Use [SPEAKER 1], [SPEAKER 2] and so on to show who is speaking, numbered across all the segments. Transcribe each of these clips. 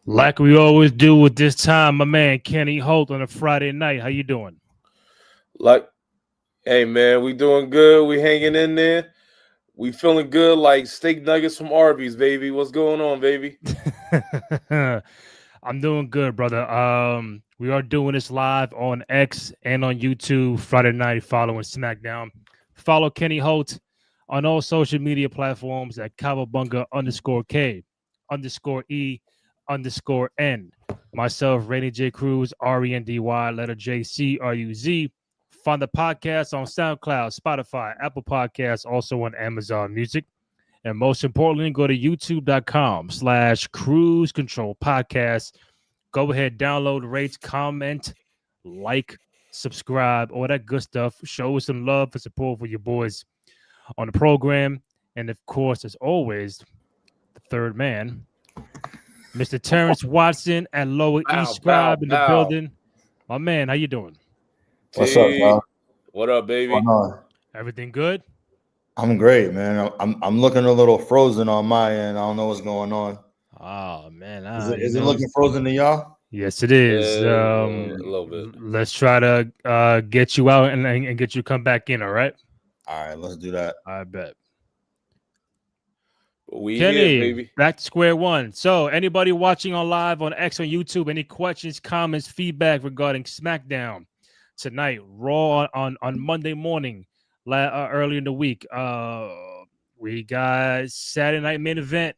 [SPEAKER 1] Like we always do at this time, my man Kenny Holt on a Friday night. How you doing?
[SPEAKER 2] Like, hey man, we doing good. We hanging in there. We feeling good like steak nuggets from Arby's, baby. What's going on, baby?
[SPEAKER 1] I'm doing good, brother. We are doing this live on X and on YouTube Friday night following SmackDown. Follow Kenny Holt on all social media platforms at Kawabunga_K_E_N. Myself, Rainy J. Cruz, RENDY, letter J C R U Z. Find the podcast on SoundCloud, Spotify, Apple Podcasts, also on Amazon Music. And most importantly, go to youtube.com/cruise control podcast. Go ahead, download, rate, comment, like, subscribe, all that good stuff. Show us some love and support for your boys on the program. And of course, as always, the third man, Mr. Terrence Watson at Lower East Scribe in the building. My man, how you doing?
[SPEAKER 3] What's up, y'all?
[SPEAKER 2] What up, baby?
[SPEAKER 1] Everything good?
[SPEAKER 3] I'm great, man. I'm looking a little frozen on my end. I don't know what's going on.
[SPEAKER 1] Oh man,
[SPEAKER 3] is it looking frozen to y'all?
[SPEAKER 1] Yes, it is.
[SPEAKER 2] A little bit.
[SPEAKER 1] Let's try to get you out and get you come back in. All right.
[SPEAKER 3] All right, let's do that.
[SPEAKER 1] I bet.
[SPEAKER 2] Kenny, here, baby.
[SPEAKER 1] Back to square one. So, anybody watching on live on X on YouTube, any questions, comments, feedback regarding SmackDown tonight, Raw on Monday morning, early in the week? We got Saturday night main event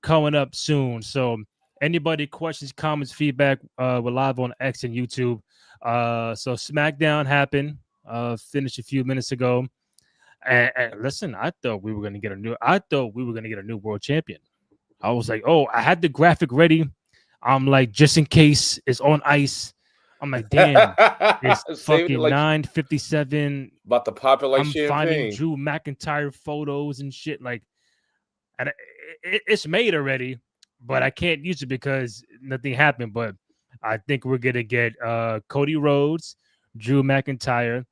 [SPEAKER 1] coming up soon. So, anybody questions, comments, feedback? We're live on X and YouTube. So SmackDown happened, finished a few minutes ago. And listen, I thought we were gonna get a new world champion. I was like, oh, I had the graphic ready. I'm like, just in case it's on ice. I'm like, damn, it's fucking 9:57.
[SPEAKER 2] About to pop it like
[SPEAKER 1] I'm
[SPEAKER 2] champagne.
[SPEAKER 1] finding Drew McIntyre photos and shit. Like, and it's made already, but I can't use it because nothing happened. But I think we're gonna get Cody Rhodes, Drew McIntyre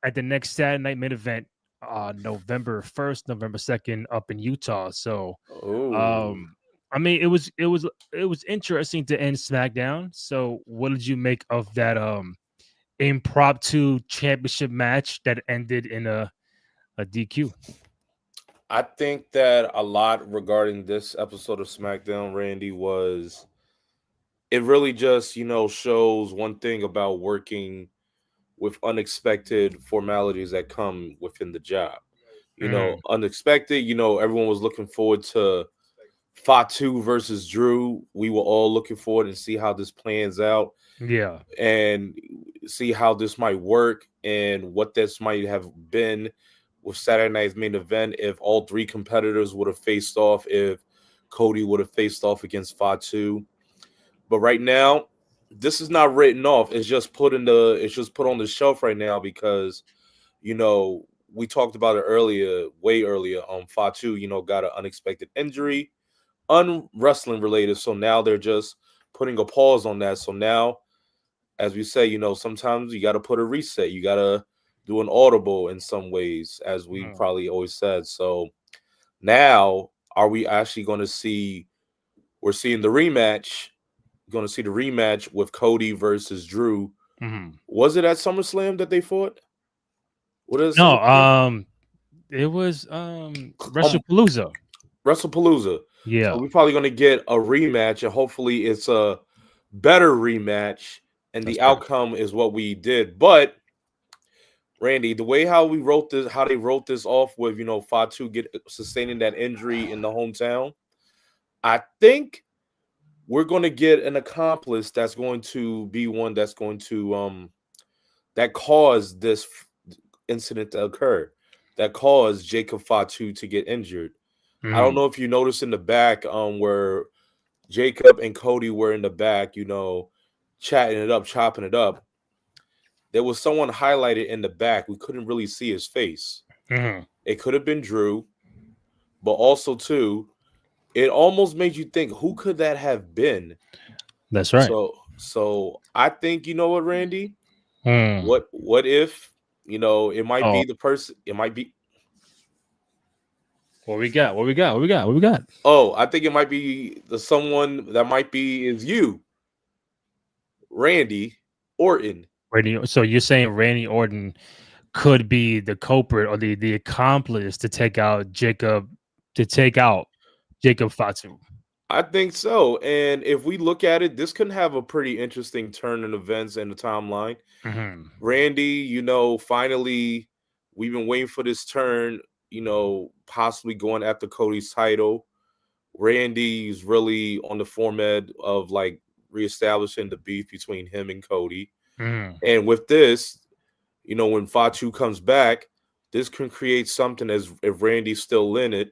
[SPEAKER 1] at the next Saturday night main event, November 1st, November 2nd, up in Utah. So, I mean, it was interesting to end SmackDown. So, what did you make of that impromptu championship match that ended in a DQ?
[SPEAKER 2] I think that a lot regarding this episode of SmackDown, Randy, was it really just, shows one thing about working with unexpected formalities that come within the job. Unexpected, everyone was looking forward to Fatu versus Drew. We were all looking forward and see how this plans out.
[SPEAKER 1] Yeah.
[SPEAKER 2] And see how this might work and what this might have been with Saturday night's main event if all three competitors would have faced off, if Cody would have faced off against Fatu. But right now, this is not written off. It's just put on the shelf right now because, we talked about it way earlier. Fatu, got an unexpected injury, unwrestling related. So now they're just putting a pause on that. So now, as we say, sometimes you got to put a reset. You got to do an audible in some ways, as we probably always said. So now, are we actually going to see? We're seeing the rematch. Going to see the rematch with Cody versus Drew.
[SPEAKER 1] Mm-hmm.
[SPEAKER 2] Was it at SummerSlam that they fought?
[SPEAKER 1] It was WrestlePalooza.
[SPEAKER 2] WrestlePalooza.
[SPEAKER 1] Yeah,
[SPEAKER 2] so we're probably going to get a rematch, and hopefully it's a better rematch, and the outcome is what we did. But Randy, the way how they wrote this off with Fatu sustaining that injury in the hometown, I think we're going to get an accomplice that's going to be one that's going to that caused this incident to occur, that caused Jacob Fatu to get injured. I don't know if you noticed in the back where Jacob and Cody were in the back, chatting it up, chopping it up. There was someone highlighted in the back. We couldn't really see his face.
[SPEAKER 1] Mm-hmm.
[SPEAKER 2] It could have been Drew, but also too, it almost made you think, who could that have been?
[SPEAKER 1] That's right.
[SPEAKER 2] So I think, you know what, Randy? What if, it might be the person, it might be.
[SPEAKER 1] What we got? What we got? What we got? What we got?
[SPEAKER 2] Oh, I think it might be someone that might be is you, Randy Orton.
[SPEAKER 1] So you're saying Randy Orton could be the culprit or the accomplice to take out Jacob Fatu.
[SPEAKER 2] I think so. And if we look at it, this could have a pretty interesting turn in events and the timeline.
[SPEAKER 1] Mm-hmm.
[SPEAKER 2] Randy, finally, we've been waiting for this turn, possibly going after Cody's title. Randy's really on the format of like reestablishing the beef between him and Cody.
[SPEAKER 1] Mm-hmm.
[SPEAKER 2] And with this, when Fatu comes back, this can create something as if Randy's still in it.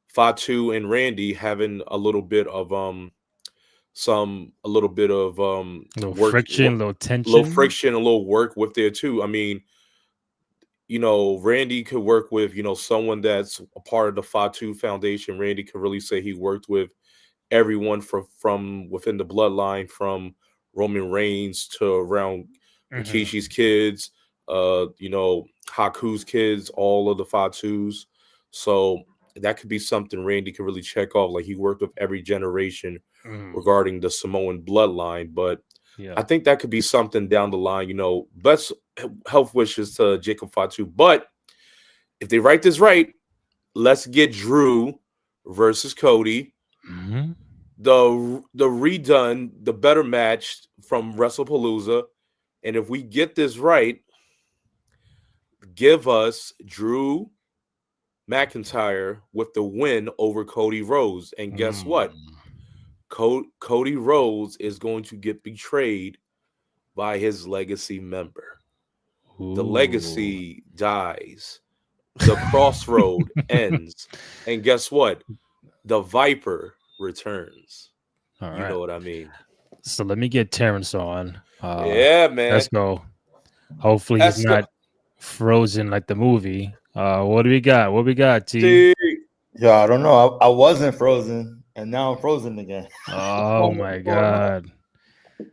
[SPEAKER 2] Fatu and Randy having a little bit of
[SPEAKER 1] little
[SPEAKER 2] work,
[SPEAKER 1] friction, little tension,
[SPEAKER 2] a little work with there too. I mean, Randy could work with someone that's a part of the Fatu Foundation. Randy could really say he worked with everyone from within the bloodline, from Roman Reigns to around Rikishi's kids, Haku's kids, all of the Fatus. So that could be something Randy could really check off. Like he worked with every generation regarding the Samoan bloodline. But I think that could be something down the line. Best health wishes to Jacob Fatu. But if they write this right, let's get Drew versus Cody.
[SPEAKER 1] Mm-hmm.
[SPEAKER 2] The redone, the better match from WrestlePalooza. And if we get this right, give us Drew McIntyre with the win over Cody Rhodes. And guess what? Cody Rhodes is going to get betrayed by his legacy member.
[SPEAKER 1] Ooh.
[SPEAKER 2] The legacy dies. The crossroad ends. And guess what? The Viper returns.
[SPEAKER 1] All right.
[SPEAKER 2] You know what I mean?
[SPEAKER 1] So let me get Terrence on.
[SPEAKER 2] Yeah, man.
[SPEAKER 1] Let's go. Hopefully he's not frozen like the movie. What do we got? What we got, T?
[SPEAKER 3] Yeah, I don't know. I wasn't frozen, and now I'm frozen again.
[SPEAKER 1] Oh my God!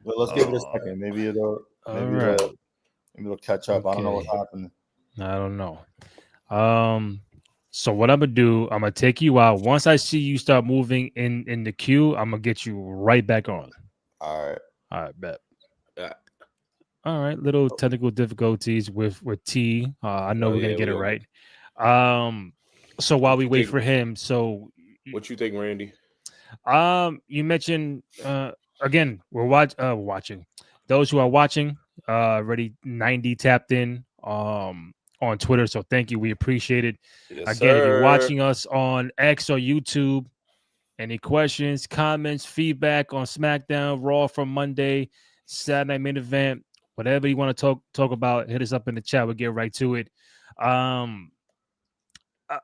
[SPEAKER 3] But let's give it a second. Maybe it'll catch up. Okay. I don't know what's happening.
[SPEAKER 1] I don't know. So what I'm gonna do? I'm gonna take you out. Once I see you start moving in the queue, I'm gonna get you right back on.
[SPEAKER 3] All
[SPEAKER 1] right, bet.
[SPEAKER 2] Yeah.
[SPEAKER 1] All right, little technical difficulties with T. I know we're gonna get it right. So while we wait for him, so
[SPEAKER 2] what you think, Randy?
[SPEAKER 1] You mentioned again, we're watching. Those who are watching, already 90 tapped in on Twitter. So thank you. We appreciate it.
[SPEAKER 2] Yes,
[SPEAKER 1] again,
[SPEAKER 2] sir.
[SPEAKER 1] If you're watching us on X or YouTube, any questions, comments, feedback on SmackDown, Raw from Monday, Saturday Night Main Event, whatever you want to talk about, hit us up in the chat. We'll get right to it.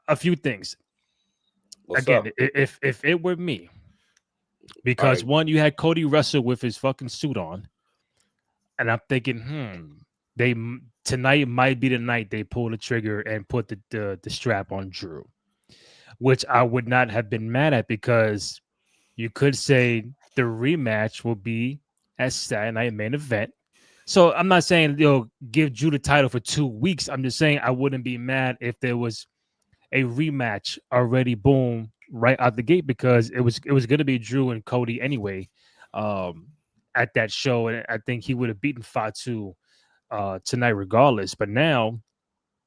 [SPEAKER 1] A few things.
[SPEAKER 2] What's up?
[SPEAKER 1] If it were me, because one, you had Cody wrestle with his fucking suit on, and I'm thinking, tonight might be the night they pull the trigger and put the strap on Drew, which I would not have been mad at, because you could say the rematch will be at Saturday Night Main Event. So I'm not saying give Drew the title for 2 weeks. I'm just saying I wouldn't be mad if there was a rematch already, boom, right out the gate, because it was going to be Drew and Cody anyway at that show, and I think he would have beaten Fatu tonight regardless. But now,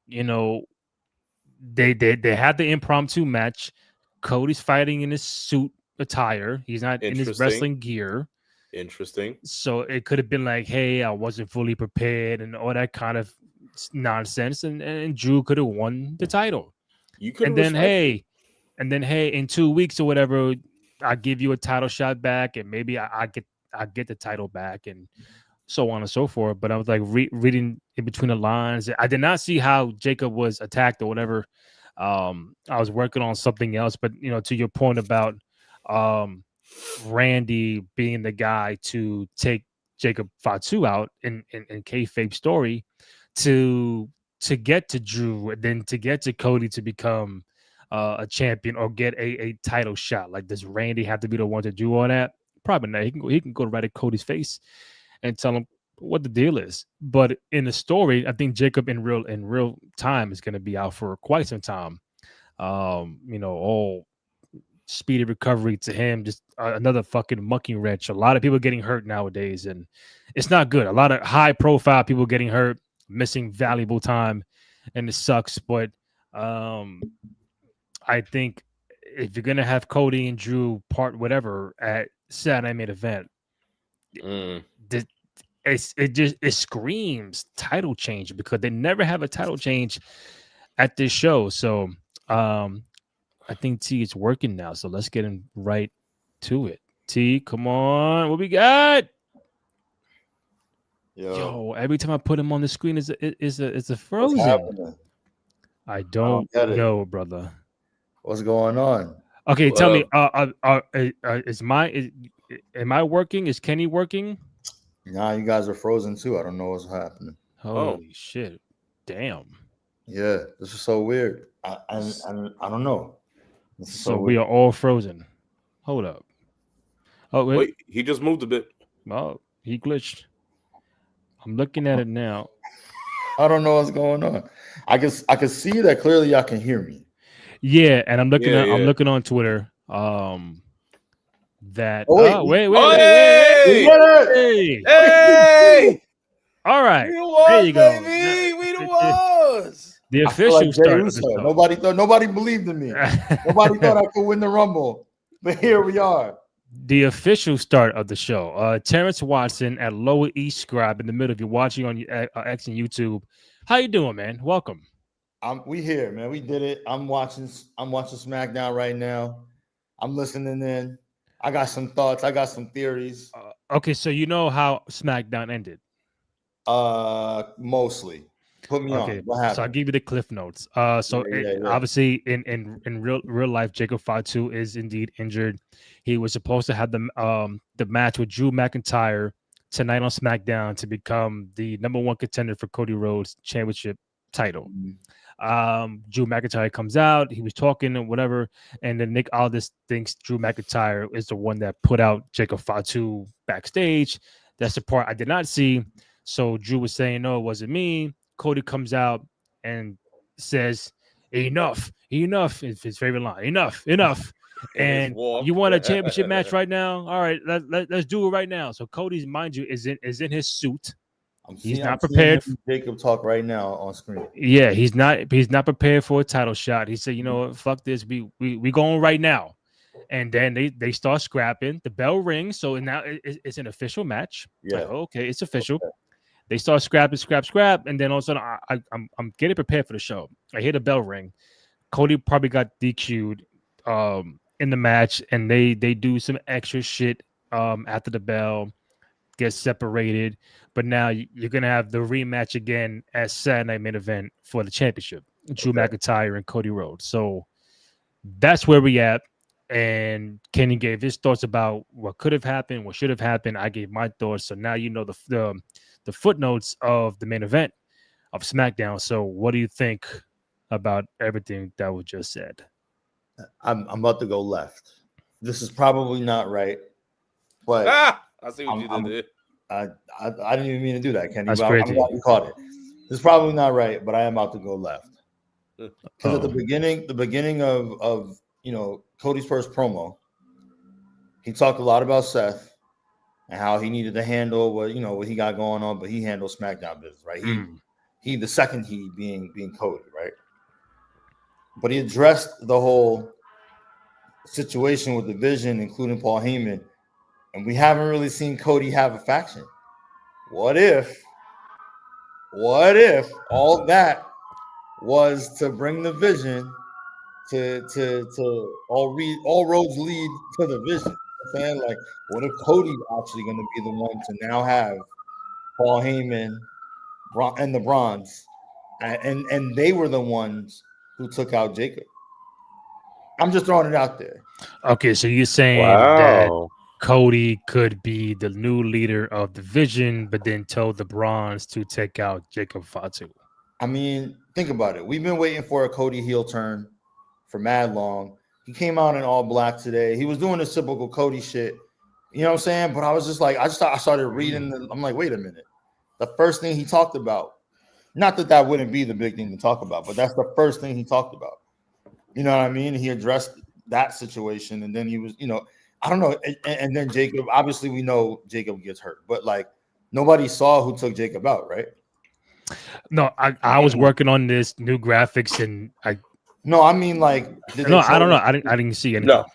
[SPEAKER 1] they had the impromptu match. Cody's fighting in his suit attire. He's not in his wrestling gear.
[SPEAKER 2] Interesting.
[SPEAKER 1] So it could have been like, hey, I wasn't fully prepared and all that kind of nonsense, and Drew could have won the title.
[SPEAKER 2] You could,
[SPEAKER 1] and then hey, in 2 weeks or whatever, I give you a title shot back, and maybe I get the title back, and so on and so forth. But I was like reading in between the lines. I did not see how Jacob was attacked or whatever. I was working on something else, but to your point about Randy being the guy to take Jacob Fatu out in kayfabe story to get to Drew, and then to get to Cody to become a champion or get a title shot. Like, does Randy have to be the one to do all that? Probably not. He can go right at Cody's face and tell him what the deal is. But in the story, I think Jacob in real time is going to be out for quite some time. All speedy recovery to him. Just another fucking monkey wrench. A lot of people getting hurt nowadays, and it's not good. A lot of high profile people getting hurt, missing valuable time, and it sucks. But I think if you're gonna have Cody and Drew part whatever at Saturday main event, it screams title change because they never have a title change at this show. So I think T is working now. So let's get him right to it. T, come on, what we got? Yo, every time I put him on the screen, it's a frozen. I don't know, brother.
[SPEAKER 3] What's going on?
[SPEAKER 1] Okay, tell me. Am I working? Is Kenny working?
[SPEAKER 3] Nah, you guys are frozen too. I don't know what's happening.
[SPEAKER 1] Holy shit! Damn.
[SPEAKER 3] Yeah, this is so weird. I don't know.
[SPEAKER 1] So we are all frozen. Hold up. Oh
[SPEAKER 2] wait, he just moved a bit.
[SPEAKER 1] Oh, he glitched. I'm looking at it now.
[SPEAKER 3] I don't know what's going on. I can see that clearly. Y'all can hear me.
[SPEAKER 1] Yeah, and I'm looking I'm looking on Twitter. That
[SPEAKER 3] wait,
[SPEAKER 2] hey!
[SPEAKER 1] All right,
[SPEAKER 2] there you go. Baby. We the ones.
[SPEAKER 1] The official start of the show.
[SPEAKER 3] Nobody believed in me. Nobody thought I could win the Rumble, but here we are.
[SPEAKER 1] The official start of the show. Terrence Watson at Lower East Scribe in the middle. If you're watching on X and YouTube, how you doing, man? Welcome.
[SPEAKER 3] We here, man. We did it. I'm watching SmackDown right now. I'm listening in. I got some thoughts. I got some theories.
[SPEAKER 1] Okay, so you know how SmackDown ended?
[SPEAKER 3] Mostly. Put me on. What happened?
[SPEAKER 1] So I'll give you the cliff notes. Obviously in real life, Jacob Fatu is indeed injured. He was supposed to have the match with Drew McIntyre tonight on SmackDown to become the #1 contender for Cody Rhodes championship title. Drew McIntyre comes out, he was talking and whatever, and then Nick Aldis thinks Drew McIntyre is the one that put out Jacob Fatu backstage. That's the part I did not see. So Drew was saying, no, it wasn't me. Cody comes out and says, enough. It's his favorite line. Enough. And you want a championship match right now? All right, let's do it right now. So Cody's, mind you, is in his suit. He's not prepared.
[SPEAKER 3] Jacob talk right now on screen.
[SPEAKER 1] Yeah, he's not prepared for a title shot. He said, you know what, fuck this. We going right now. And then they start scrapping. The bell rings, so now it's an official match.
[SPEAKER 3] Yeah,
[SPEAKER 1] like, okay, it's official. Okay. They start scrapping, and then all of a sudden I'm getting prepared for the show. I hear the bell ring. Cody probably got DQ'd in the match, and they do some extra shit after the bell gets separated. But now you're gonna have the rematch again as Saturday main event for the championship. Drew McIntyre and Cody Rhodes. So that's where we at. And Kenny gave his thoughts about what could have happened, what should have happened. I gave my thoughts. So now you know the footnotes of the main event of SmackDown. So what do you think about everything that was just said?
[SPEAKER 3] I'm about to go left. This is probably not right, but
[SPEAKER 2] I see what you did.
[SPEAKER 3] I didn't even mean to do that, Kenny.
[SPEAKER 1] That's
[SPEAKER 3] but I'm glad you caught it. This is probably not right, but I am about to go left. Because at the beginning of Cody's first promo, he talked a lot about Seth and how he needed to handle what he got going on, but he handled SmackDown business, right? He the second he being Cody, right? But he addressed the whole situation with the Vision, including Paul Heyman, and we haven't really seen Cody have a faction. What if all that was to bring the Vision to all roads lead to the Vision? You know what I'm saying, like, what if Cody's actually going to be the one to now have Paul Heyman and the Bronze, and they were the ones who took out Jacob? I'm just throwing it out there.
[SPEAKER 1] Okay, so you're saying that Cody could be the new leader of the Vision, but then told the Bronze to take out Jacob Fatu.
[SPEAKER 3] I mean, think about it. We've been waiting for a Cody heel turn for mad long. He came out in all black today. He was doing his typical Cody shit. You know what I'm saying? But I was just like, I started reading. I'm like, wait a minute. The first thing he talked about, not that wouldn't be the big thing to talk about, but that's the first thing he talked about. You know what I mean? He addressed that situation, and then he was, I don't know. And then Jacob, obviously, we know Jacob gets hurt, but like nobody saw who took Jacob out, right?
[SPEAKER 1] No, I was working on this new graphics, and
[SPEAKER 3] No, I mean like
[SPEAKER 1] I don't know. I didn't see anything.
[SPEAKER 2] No,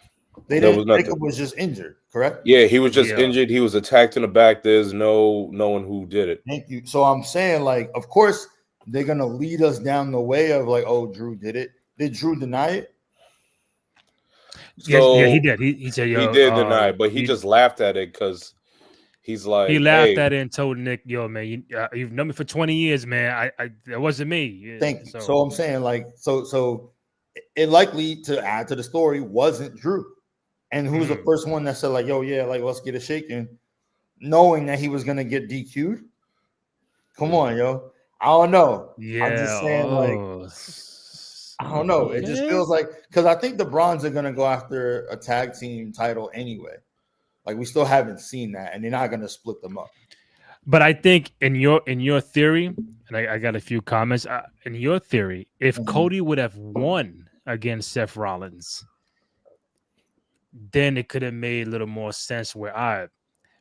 [SPEAKER 3] they
[SPEAKER 2] there
[SPEAKER 3] didn't.
[SPEAKER 2] was nothing.
[SPEAKER 3] Jacob was just injured, correct?
[SPEAKER 2] Yeah, he was just
[SPEAKER 1] Yeah.
[SPEAKER 2] injured. He was attacked in the back. There's no one who did it.
[SPEAKER 3] Thank you. So I'm saying, like, of course, they're gonna lead us down the way of like, oh, Drew did it. Did Drew deny it?
[SPEAKER 2] So
[SPEAKER 1] yeah, he did. He said,
[SPEAKER 2] he
[SPEAKER 1] "Yo,
[SPEAKER 2] did deny it, but he just laughed at it because he's like,
[SPEAKER 1] he laughed
[SPEAKER 2] hey,
[SPEAKER 1] at it and told Nick, "Yo, man, you've known me for 20 years, man. That wasn't me." Yeah,
[SPEAKER 3] Thank you. So I'm saying, like, so it likely, to add to the story, wasn't Drew. And who was the first one that said, like, yo, yeah, like, let's get it shaken, knowing that he was gonna get DQ'd? Come on, yo. I don't know.
[SPEAKER 1] Yeah,
[SPEAKER 3] I'm just saying, like, I don't know. It just feels like, because I think the Bronze are gonna go after a tag team title anyway. Like, we still haven't seen that, and they're not gonna split them up.
[SPEAKER 1] But I think in your theory, and I got a few comments. In your theory, if Cody would have won against Seth Rollins, then it could have made a little more sense. Why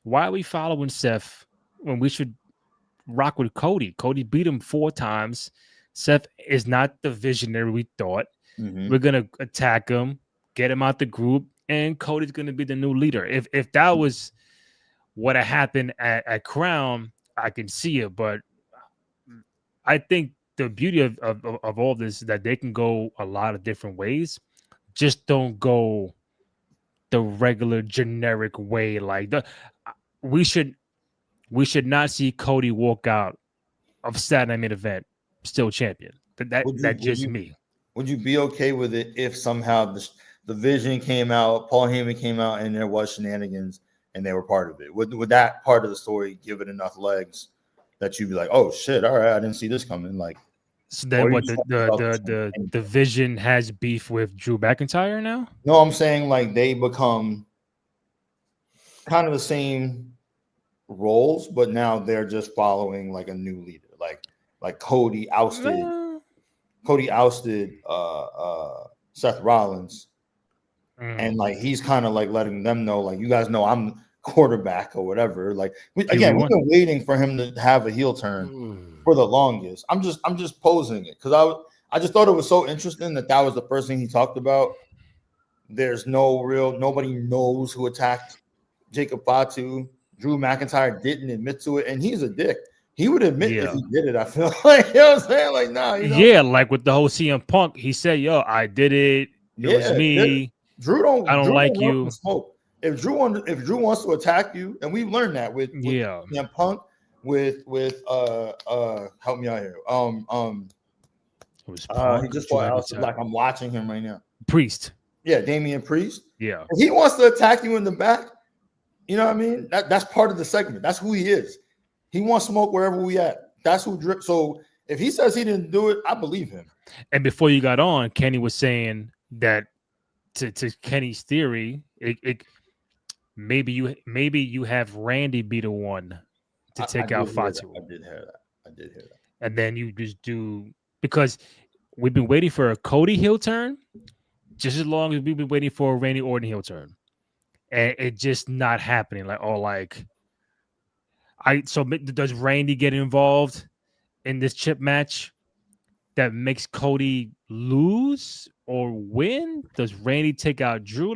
[SPEAKER 1] are we following Seth when we should rock with Cody? Cody beat him 4 times. Seth is not the visionary we thought. We're gonna attack him, get him out the group, and Cody's gonna be the new leader. If that was what had happened at Crown, I can see it, but I think the beauty of all this is that they can go a lot of different ways. Just don't go the regular generic way. Like we should not see Cody walk out of Saturday Night event still champion. That's just me.
[SPEAKER 3] Would you be okay with it if somehow the Vision came out, Paul Heyman came out, and there was shenanigans and they were part of it? Would that part of the story give it enough legs that you'd be like, oh shit, all right, I didn't see this coming? Like,
[SPEAKER 1] so then what the Vision has beef with Drew McIntyre now?
[SPEAKER 3] No, I'm saying like they become kind of the same roles, but now they're just following like a new leader. Like Cody ousted Seth Rollins, and like he's kind of like letting them know, like, you guys know I'm quarterback or whatever. Like, we've been waiting for him to have a heel turn for the longest. I'm just posing it because I just thought it was so interesting that was the first thing he talked about. There's nobody knows who attacked Jacob Fatu. Drew McIntyre didn't admit to it, and he's a dick. He would admit if he did it. I feel like, you know what I'm saying? Like, nah,
[SPEAKER 1] yeah, like with the whole CM Punk, he said, "Yo, I did it. It was me.
[SPEAKER 3] Drew
[SPEAKER 1] I don't like you."
[SPEAKER 3] Smoke. If Drew wants to attack you, and we've learned that with CM Punk, with help me out here. He just fought like I'm watching him right now.
[SPEAKER 1] Priest.
[SPEAKER 3] Yeah, Damian Priest.
[SPEAKER 1] Yeah.
[SPEAKER 3] If he wants to attack you in the back, you know what I mean? That's part of the segment. That's who he is. He wants smoke wherever we at. That's who drip. So if he says he didn't do it, I believe him.
[SPEAKER 1] And before you got on, Kenny was saying that to Kenny's theory, it maybe you have Randy be the one to take out Fatu.
[SPEAKER 3] I did hear that.
[SPEAKER 1] And then you just do, because we've been waiting for a Cody heel turn just as long as we've been waiting for a Randy Orton heel turn, and it just not happening. So does Randy get involved in this chip match that makes Cody lose or win? Does Randy take out Drew?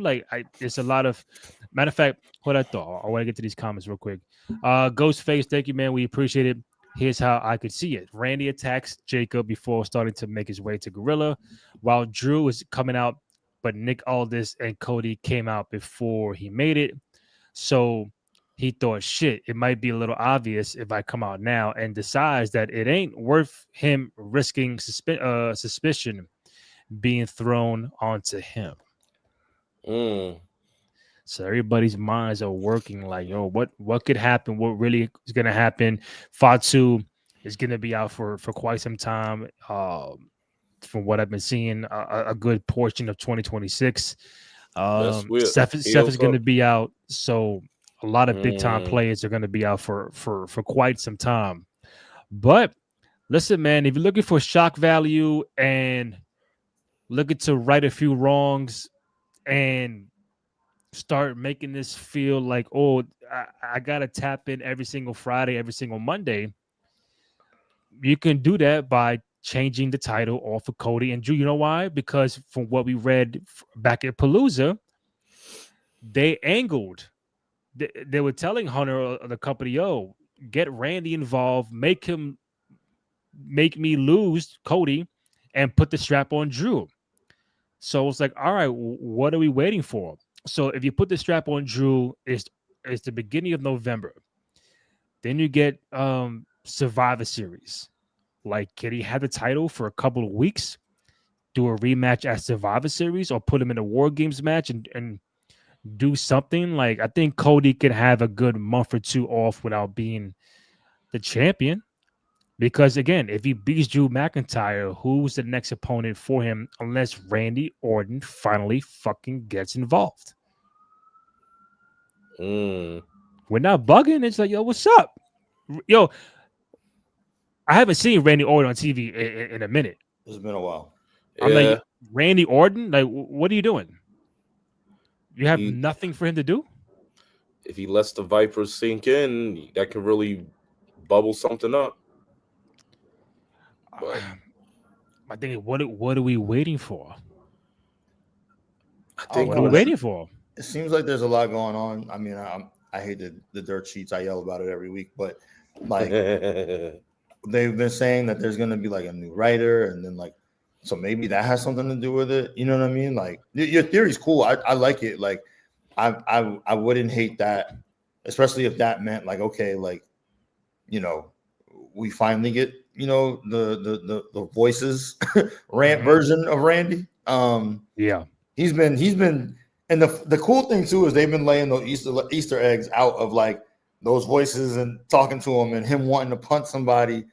[SPEAKER 1] It's a lot of, matter of fact, what I thought. I want to get to these comments real quick. Ghostface, thank you, man. We appreciate it. Here's how I could see it. Randy attacks Jacob before starting to make his way to Gorilla, while Drew is coming out, but Nick Aldis and Cody came out before he made it. So he thought, shit, it might be a little obvious if I come out now, and decides that it ain't worth him risking suspicion being thrown onto him. So everybody's minds are working like, yo, what could happen? What really is going to happen? Fatu is going to be out for quite some time. From what I've been seeing, a good portion of 2026. Seth is going to be out. So a lot of big time players are going to be out for quite some time. But listen, man, if you're looking for shock value and looking to right a few wrongs and start making this feel like, oh, I got to tap in every single Friday, every single Monday, you can do that by changing the title off of Cody and Drew. You know why? Because from what we read back at Palooza, they angled. They were telling Hunter the company, yo, get Randy involved, make me lose Cody and put the strap on Drew. So it's like, all right, what are we waiting for? So if you put the strap on Drew, it's the beginning of November. Then you get Survivor Series. Like, can he have the title for a couple of weeks? Do a rematch at Survivor Series or put him in a War Games match and do something? Like, I think Cody could have a good month or two off without being the champion. Because again, if he beats Drew McIntyre, who's the next opponent for him unless Randy Orton finally fucking gets involved? We're not bugging. It's like, yo, what's up? Yo, I haven't seen Randy Orton on TV in a minute.
[SPEAKER 3] It's been a while.
[SPEAKER 1] I'm like, Randy Orton? Like, what are you doing? You have nothing for him to do?
[SPEAKER 2] If he lets the Vipers sink in, that can really bubble something up. But
[SPEAKER 1] I think, what are we waiting for?
[SPEAKER 3] What
[SPEAKER 1] are we waiting for?
[SPEAKER 3] It seems like there's a lot going on. I mean, I hate the dirt sheets. I yell about it every week, but like they've been saying that there's going to be like a new writer, and then like, so maybe that has something to do with it. You know what I mean? Like, your theory's cool. I like it. Like, I wouldn't hate that, especially if that meant like, okay, like, you know, we finally get, you know, the voices rant version of Randy.
[SPEAKER 1] Yeah,
[SPEAKER 3] he's been, and the cool thing too is they've been laying those Easter eggs out of like those voices and talking to him and him wanting to punch somebody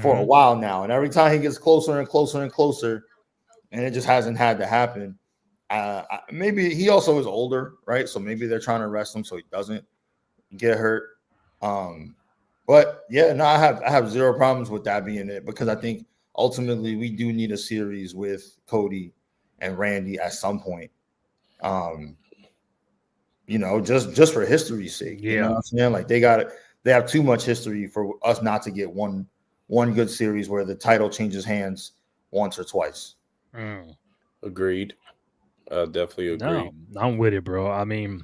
[SPEAKER 3] for a while now. And every time he gets closer and closer and closer, and it just hasn't had to happen. Maybe he also is older, right? So maybe they're trying to rest him so he doesn't get hurt. But yeah, no, I have zero problems with that being it, because I think ultimately we do need a series with Cody and Randy at some point. You know, just for history's sake.
[SPEAKER 1] Yeah.
[SPEAKER 3] You know what I'm saying? Like they have too much history for us not to get one good series where the title changes hands once or twice.
[SPEAKER 2] Agreed. Definitely agree.
[SPEAKER 1] No, I'm with it, bro. I mean,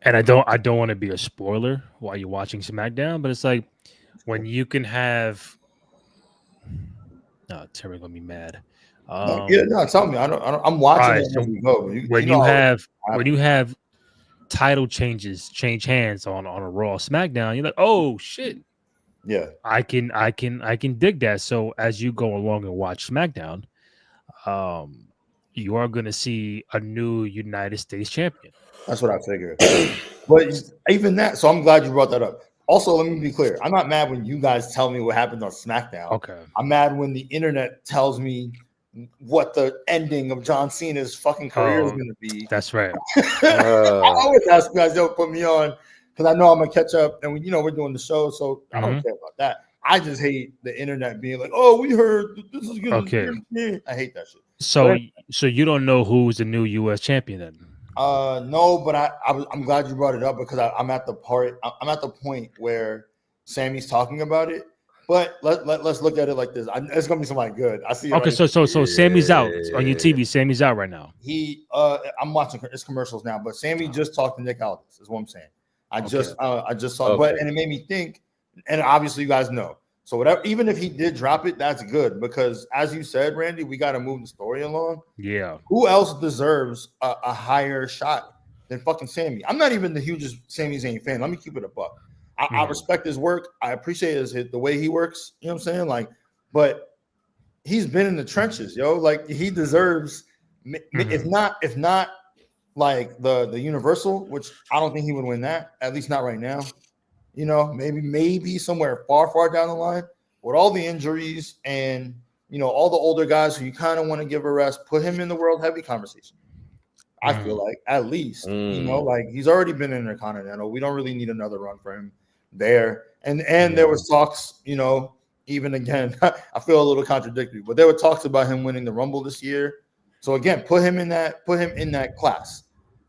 [SPEAKER 1] and I don't want to be a spoiler while you're watching SmackDown, but it's like when you can have. No, Terry gonna be mad.
[SPEAKER 3] Tell me. I'm watching it as we go.
[SPEAKER 1] When you have title change hands on a Raw SmackDown, you're like, oh shit.
[SPEAKER 3] Yeah,
[SPEAKER 1] I can dig that. So as you go along and watch SmackDown, you are gonna see a new United States champion.
[SPEAKER 3] That's what I figured. But even that, so I'm glad you brought that up. Also, let me be clear. I'm not mad when you guys tell me what happened on SmackDown.
[SPEAKER 1] Okay.
[SPEAKER 3] I'm mad when the internet tells me what the ending of John Cena's fucking career is going to be.
[SPEAKER 1] That's right.
[SPEAKER 3] I always ask you guys, don't put me on, because I know I'm going to catch up, and we're doing the show, so I don't care about that. I just hate the internet being like, oh, we heard this is going to be. I hate that shit.
[SPEAKER 1] So you don't know who's the new U.S. champion then?
[SPEAKER 3] No, but I'm glad you brought it up, because I'm at the point where Sammy's talking about it. But let's look at it like this. It's gonna be somebody good. I see.
[SPEAKER 1] Okay, so Sammy's out on your TV. Sammy's out right now.
[SPEAKER 3] I'm watching his commercials now, but Sammy just talked to Nick Aldis, is what I'm saying. I just saw, but and it made me think, and obviously you guys know. So whatever, even if he did drop it, that's good, because as you said, Randy, we got to move the story along.
[SPEAKER 1] Yeah.
[SPEAKER 3] Who else deserves a higher shot than fucking Sammy? I'm not even the hugest Sami Zayn fan. Let me keep it a buck. I respect his work. I appreciate the way he works. You know what I'm saying? Like, but he's been in the trenches, yo. Like, he deserves, if not like the Universal, which I don't think he would win that, at least not right now. You know, maybe somewhere far down the line, with all the injuries and, you know, all the older guys who you kind of want to give a rest, put him in the World Heavy conversation. I feel like, at least, you know, like, he's already been in Intercontinental. We don't really need another run for him there. And there was talks, you know, even again, I feel a little contradictory, but there were talks about him winning the Rumble this year. So again, put him in that class.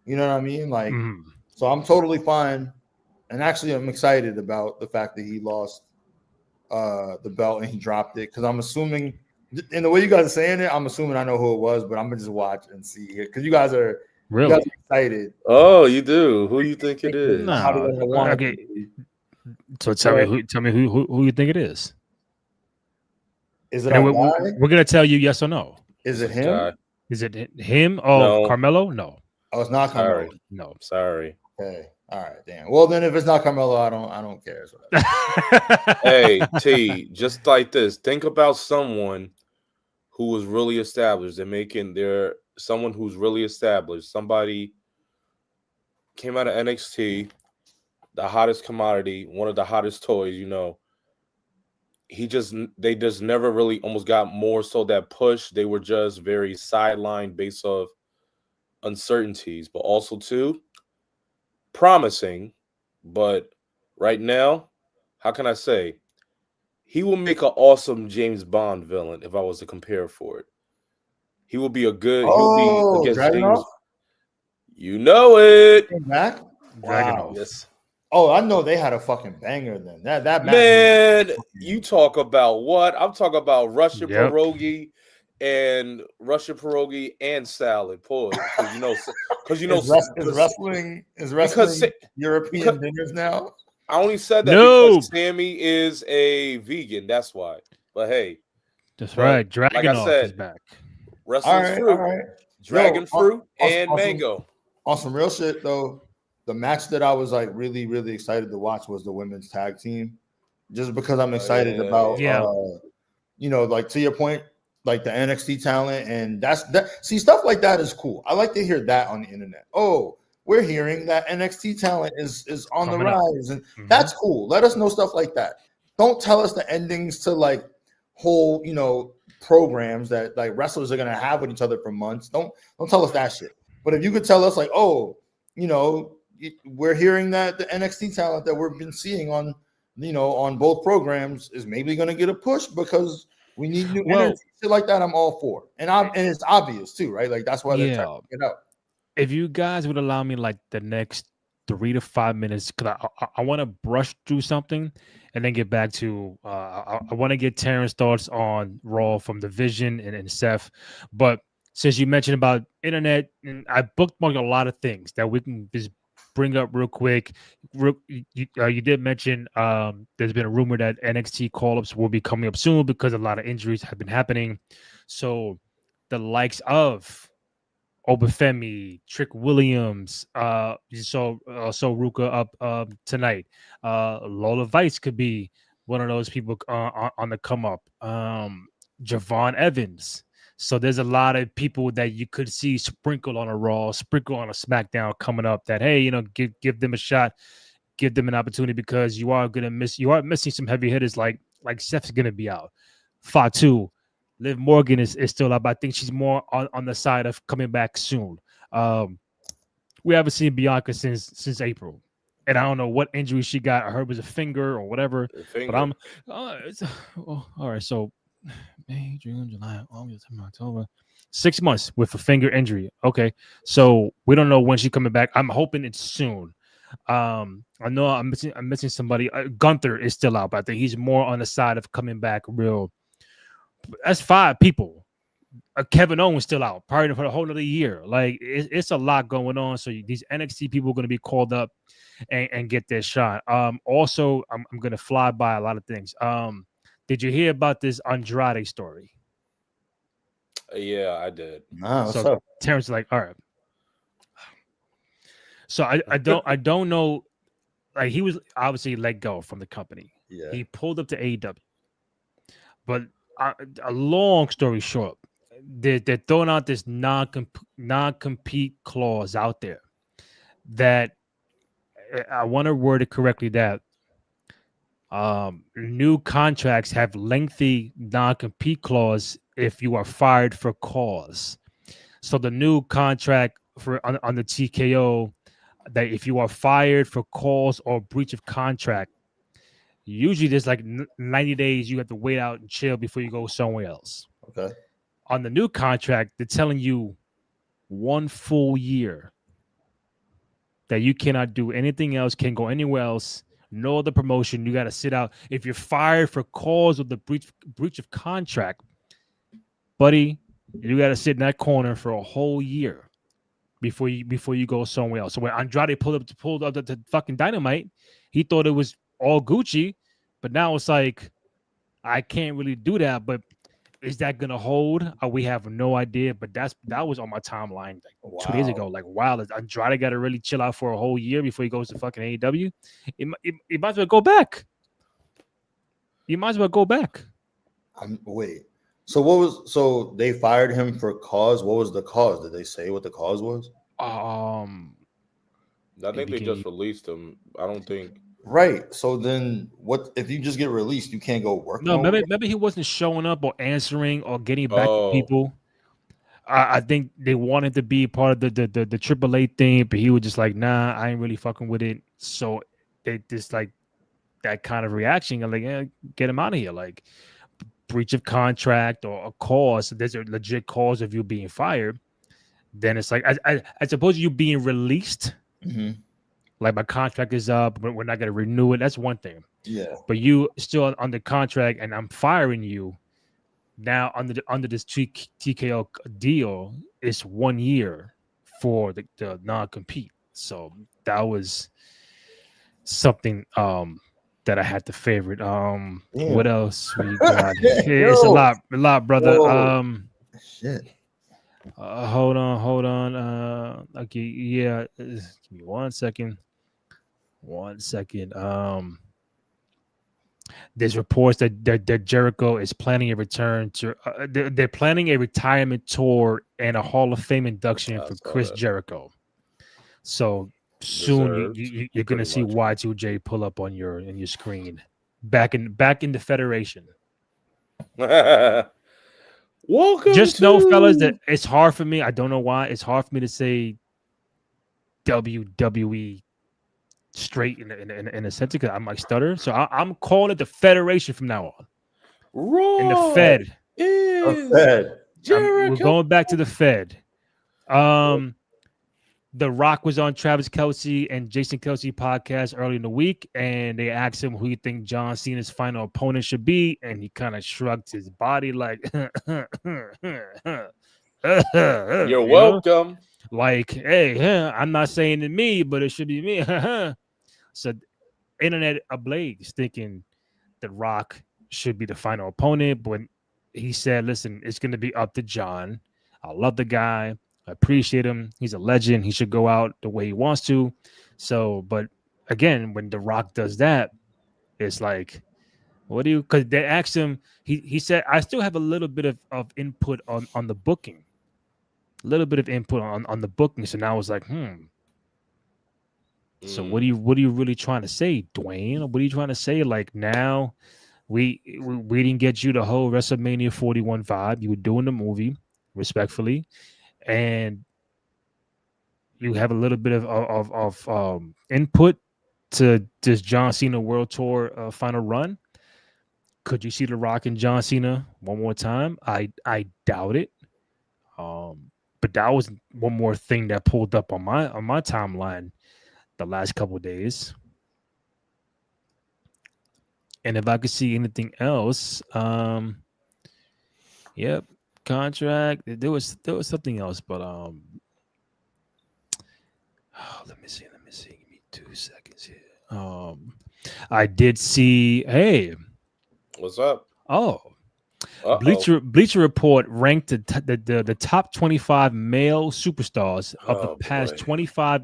[SPEAKER 3] You know what I mean? Like, so I'm totally fine. And actually, I'm excited about the fact that he lost the belt and he dropped it, because I'm assuming, in the way you guys are saying it, I'm assuming I know who it was, but I'm gonna just watch and see it, because you guys are excited.
[SPEAKER 2] Oh, you do? Who you think it is?
[SPEAKER 1] No, okay. So tell me who you think it is.
[SPEAKER 3] Is it
[SPEAKER 1] we're gonna tell you yes or no.
[SPEAKER 3] Is it him?
[SPEAKER 1] Is it him? Oh, no. Carmelo? No.
[SPEAKER 3] Oh, it's not Carmelo.
[SPEAKER 1] No.
[SPEAKER 2] Sorry.
[SPEAKER 3] Okay. All right. Damn. Well, then if it's not Carmelo, I don't care.
[SPEAKER 2] Hey, T, just like this. Think about someone who was really established. They're making someone who's really established. Somebody came out of NXT, the hottest commodity, one of the hottest toys, you know. They just never really almost got more so that push. They were just very sidelined based off uncertainties, but also too promising. But right now, how can I say? He will make an awesome James Bond villain if I was to compare for it. He will be a good. He'll be against James. You know it.
[SPEAKER 3] Back?
[SPEAKER 1] Wow.
[SPEAKER 2] Yes.
[SPEAKER 3] Oh, I know they had a fucking banger then. That
[SPEAKER 2] man, you talk about what? I'm talking about Russian pierogi and salad. Pause, because
[SPEAKER 3] is wrestling European dinners now.
[SPEAKER 2] I only said that because Sammy is a vegan. That's why. But hey,
[SPEAKER 1] that's right. Dragunov is back.
[SPEAKER 2] Wrestling's fruit, dragon fruit, and mango.
[SPEAKER 3] On some real shit though. The match that I was like really, really excited to watch was the women's tag team, just because I'm excited about, like to your point, like the NXT talent, and see, stuff like that is cool. I like to hear that on the internet. Oh, we're hearing that NXT talent is on coming the rise, and that's cool. Let us know stuff like that. Don't tell us the endings to like whole, programs that like wrestlers are gonna have with each other for months. Don't tell us that shit. But if you could tell us like, oh, we're hearing that the NXT talent that we've been seeing on both programs is maybe going to get a push because we need new energy. Shit like that, I'm all for. And it's obvious too, right? Like that's why they're trying to get out.
[SPEAKER 1] If you guys would allow me like the next 3 to 5 minutes, because I want to brush through something and then get back to I want to get Terrence's thoughts on Raw from the Vision and Seth, but since you mentioned about internet, and I bookmarked a lot of things that we can just bring up real quick. You did mention there's been a rumor that NXT call-ups will be coming up soon because a lot of injuries have been happening. So the likes of Obafemi, Trick Williams, so Ruka up tonight. Lola Vice could be one of those people on the come up. Javon Evans. So there's a lot of people that you could see sprinkled on a Raw, sprinkle on a SmackDown coming up that, hey, give them a shot, give them an opportunity, because you are missing some heavy hitters like Seth's going to be out. Fatu, Liv Morgan is still up. I think she's more on the side of coming back soon. We haven't seen Bianca since April. And I don't know what injury she got. I heard it was a finger or whatever. But I'm all right. So May, June, July, August, September, October. 6 months with a finger injury. Okay. So we don't know when she's coming back. I'm hoping it's soon. I know I'm missing somebody. Gunther is still out, but I think he's more on the side of coming back real. That's 5 people. Kevin Owens still out, probably for the whole other year. Like it's a lot going on. So these NXT people are going to be called up and get their shot. Also, I'm going to fly by a lot of things. Did you hear about this Andrade story?
[SPEAKER 2] Yeah, I did.
[SPEAKER 1] So Terrence is like, all right. So I don't know. Like he was obviously let go from the company.
[SPEAKER 3] Yeah.
[SPEAKER 1] He pulled up to AEW. But a long story short, they're throwing out this non-compete clause out there that I want to word it correctly, that new contracts have lengthy non-compete clause if you are fired for cause. So the new contract on the TKO, that if you are fired for cause or breach of contract, usually there's like 90 days you have to wait out and chill before you go somewhere else.
[SPEAKER 3] Okay.
[SPEAKER 1] On the new contract, they're telling you 1 full year that you cannot do anything else, can't go anywhere else, no other promotion. You got to sit out. If you're fired for cause of the breach of contract, buddy, you got to sit in that corner for a whole year before you go somewhere else. So when Andrade pulled up the fucking Dynamite, he thought it was all Gucci, but now it's like, I can't really do that. But is that gonna hold? We have no idea. But that was on my timeline like 2 days ago. Like, wow, Andrade got to really chill out for a whole year before he goes to fucking AEW. He might as well go back. You might as well go back.
[SPEAKER 3] Wait. So they fired him for cause. What was the cause? Did they say what the cause was?
[SPEAKER 2] I think they just released him. I don't think.
[SPEAKER 3] Right. So then, what if you just get released? You can't go work.
[SPEAKER 1] No, maybe he wasn't showing up or answering or getting back to people. I think they wanted to be part of the AAA thing, but he was just like, nah, I ain't really fucking with it. So they just like that kind of reaction. I'm like, yeah, get him out of here. Like, breach of contract or a cause. There's a legit cause of you being fired. Then it's like, I suppose you being released.
[SPEAKER 3] Mm-hmm.
[SPEAKER 1] Like, my contract is up, but we're not going to renew it. That's one thing.
[SPEAKER 3] Yeah.
[SPEAKER 1] But you still under contract, and I'm firing you. Now under this TKO deal, it's 1 year for the non-compete. So that was something that I had to favorite. What else we got? It's a lot, brother. Whoa.
[SPEAKER 3] Shit.
[SPEAKER 1] Hold on. Okay, yeah. Give me 1 second. There's reports that Jericho is planning a return to. They're planning a retirement tour and a Hall of Fame induction for Chris Jericho. So soon you're gonna see Y2J pull up on your screen, back in the Federation.
[SPEAKER 2] Welcome.
[SPEAKER 1] Just know, fellas, that it's hard for me. I don't know why. It's hard for me to say WWE straight in a sense because I'm like stutter. So I'm calling it the Federation from now on.
[SPEAKER 2] Raw
[SPEAKER 1] in the Fed.
[SPEAKER 2] Jericho.
[SPEAKER 1] We're going back to the Fed. The Rock was on Travis Kelce and Jason Kelce podcast early in the week, and they asked him who you think John Cena's final opponent should be, and he kind of shrugged his body like,
[SPEAKER 2] You're welcome.
[SPEAKER 1] Like, hey, I'm not saying it me, but it should be me. So, internet ablaze thinking that Rock should be the final opponent, but he said, listen, it's going to be up to John. I love the guy. I appreciate him. He's a legend. He should go out the way he wants to. So, but again, when The Rock does that, it's like, what do you, because they asked him, he said, I still have a little bit of input on the booking. A little bit of input on the booking. So now it's like, So what are you really trying to say, Dwayne? What are you trying to say? Like, now we didn't get you the whole WrestleMania 41 vibe. You were doing the movie, respectfully, and you have a little bit of input to this John Cena World Tour final run. Could you see The Rock and John Cena one more time? I doubt it. But that was one more thing that pulled up on my timeline the last couple of days. And if I could see anything else, yep, contract. There was something else, but let me see. Give me 2 seconds here. I did see. Hey,
[SPEAKER 2] what's up?
[SPEAKER 1] Oh, Bleacher Report ranked the top 25 male superstars of the past 25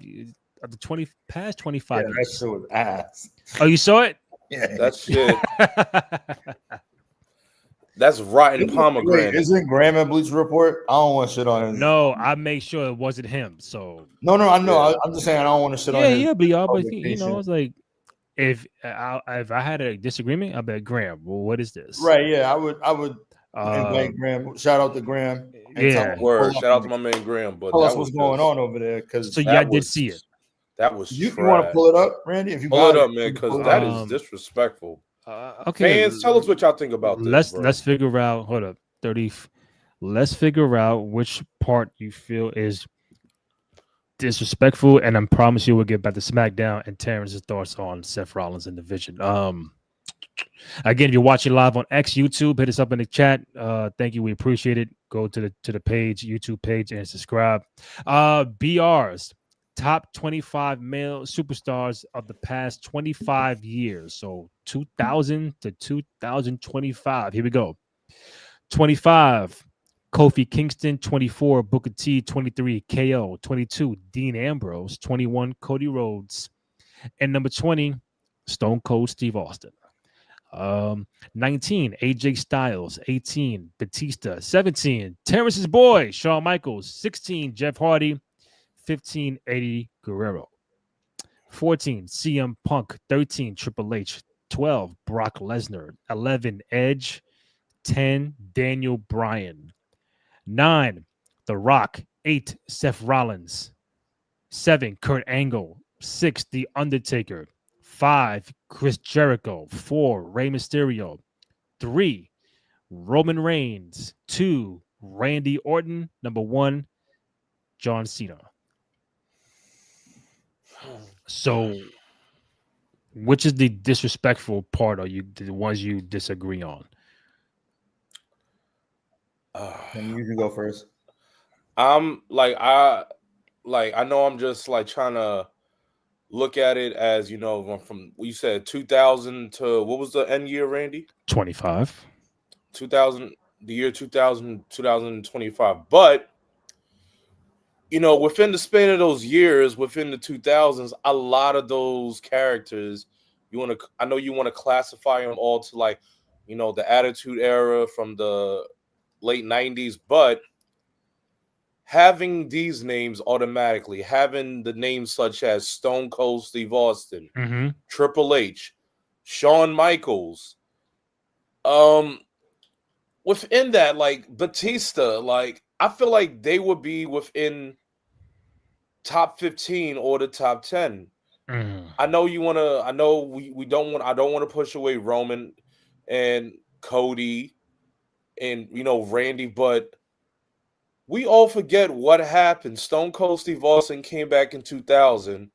[SPEAKER 1] of the past 25 years.
[SPEAKER 3] That shit was ass.
[SPEAKER 1] Oh, you saw it?
[SPEAKER 3] Yeah,
[SPEAKER 2] that shit. That's rotten pomegranate.
[SPEAKER 3] Wait, isn't Graham at Bleacher Report? I don't want shit on him.
[SPEAKER 1] No, I made sure it wasn't him. So
[SPEAKER 3] no, I know. Yeah. I'm just saying I don't want to shit on him.
[SPEAKER 1] Yeah, but y'all, but you know, it's like if I had a disagreement, I'd be like, Graham, well, what is this?
[SPEAKER 3] Right? Yeah, I would invite Graham. Shout out to Graham.
[SPEAKER 2] Yeah, word. Shout out to my man Graham. But
[SPEAKER 3] tell us what's going on over there, because
[SPEAKER 1] so y'all did see it.
[SPEAKER 2] That was
[SPEAKER 3] you want to pull it up, Randy? If you
[SPEAKER 2] pull it up, man, because that is disrespectful.
[SPEAKER 1] Okay,
[SPEAKER 2] fans, tell us what y'all think about this.
[SPEAKER 1] Let's figure out. Hold up, 30. Let's figure out which part you feel is disrespectful, and I promise you we'll get back to SmackDown and Terrence's thoughts on Seth Rollins and the Vision. Again, if you're watching live on X YouTube, hit us up in the chat. Thank you, we appreciate it. Go to the page, YouTube page, and subscribe. BR's top 25 male superstars of the past 25 years. So 2000 to 2025. Here we go. 25, Kofi Kingston. 24, Booker T. 23, KO. 22, Dean Ambrose. 21, Cody Rhodes. And number 20, Stone Cold Steve Austin. 19, AJ Styles. 18, Batista. 17, Terrence's boy, Shawn Michaels. 16, Jeff Hardy. 15, Eddie Guerrero. 14, CM Punk. 13, Triple H. 12, Brock Lesnar. 11, Edge. 10, Daniel Bryan. 9, The Rock. 8, Seth Rollins. 7, Kurt Angle. 6, The Undertaker. 5, Chris Jericho. 4, Rey Mysterio. 3, Roman Reigns. 2, Randy Orton. Number 1, John Cena. So, which is the disrespectful part, or the ones you disagree on?
[SPEAKER 3] You can go first.
[SPEAKER 2] I know I'm just like trying to look at it as, you know, from you said 2000 to what was the end year, Randy?
[SPEAKER 1] 25.
[SPEAKER 2] 2000, the year 2000, 2025. But you know, within the span of those years, within the 2000s, a lot of those characters, I know you want to classify them all to, like, you know, the Attitude Era from the late 90s, but having these names automatically, having the names such as Stone Cold Steve Austin, Triple H, Shawn Michaels, within that, like Batista, like I feel like they would be within top 15 or the top 10. I know you want to. I know we don't want. I don't want to push away Roman and Cody and, you know, Randy, but we all forget what happened. Stone Cold Steve Austin came back in 2000.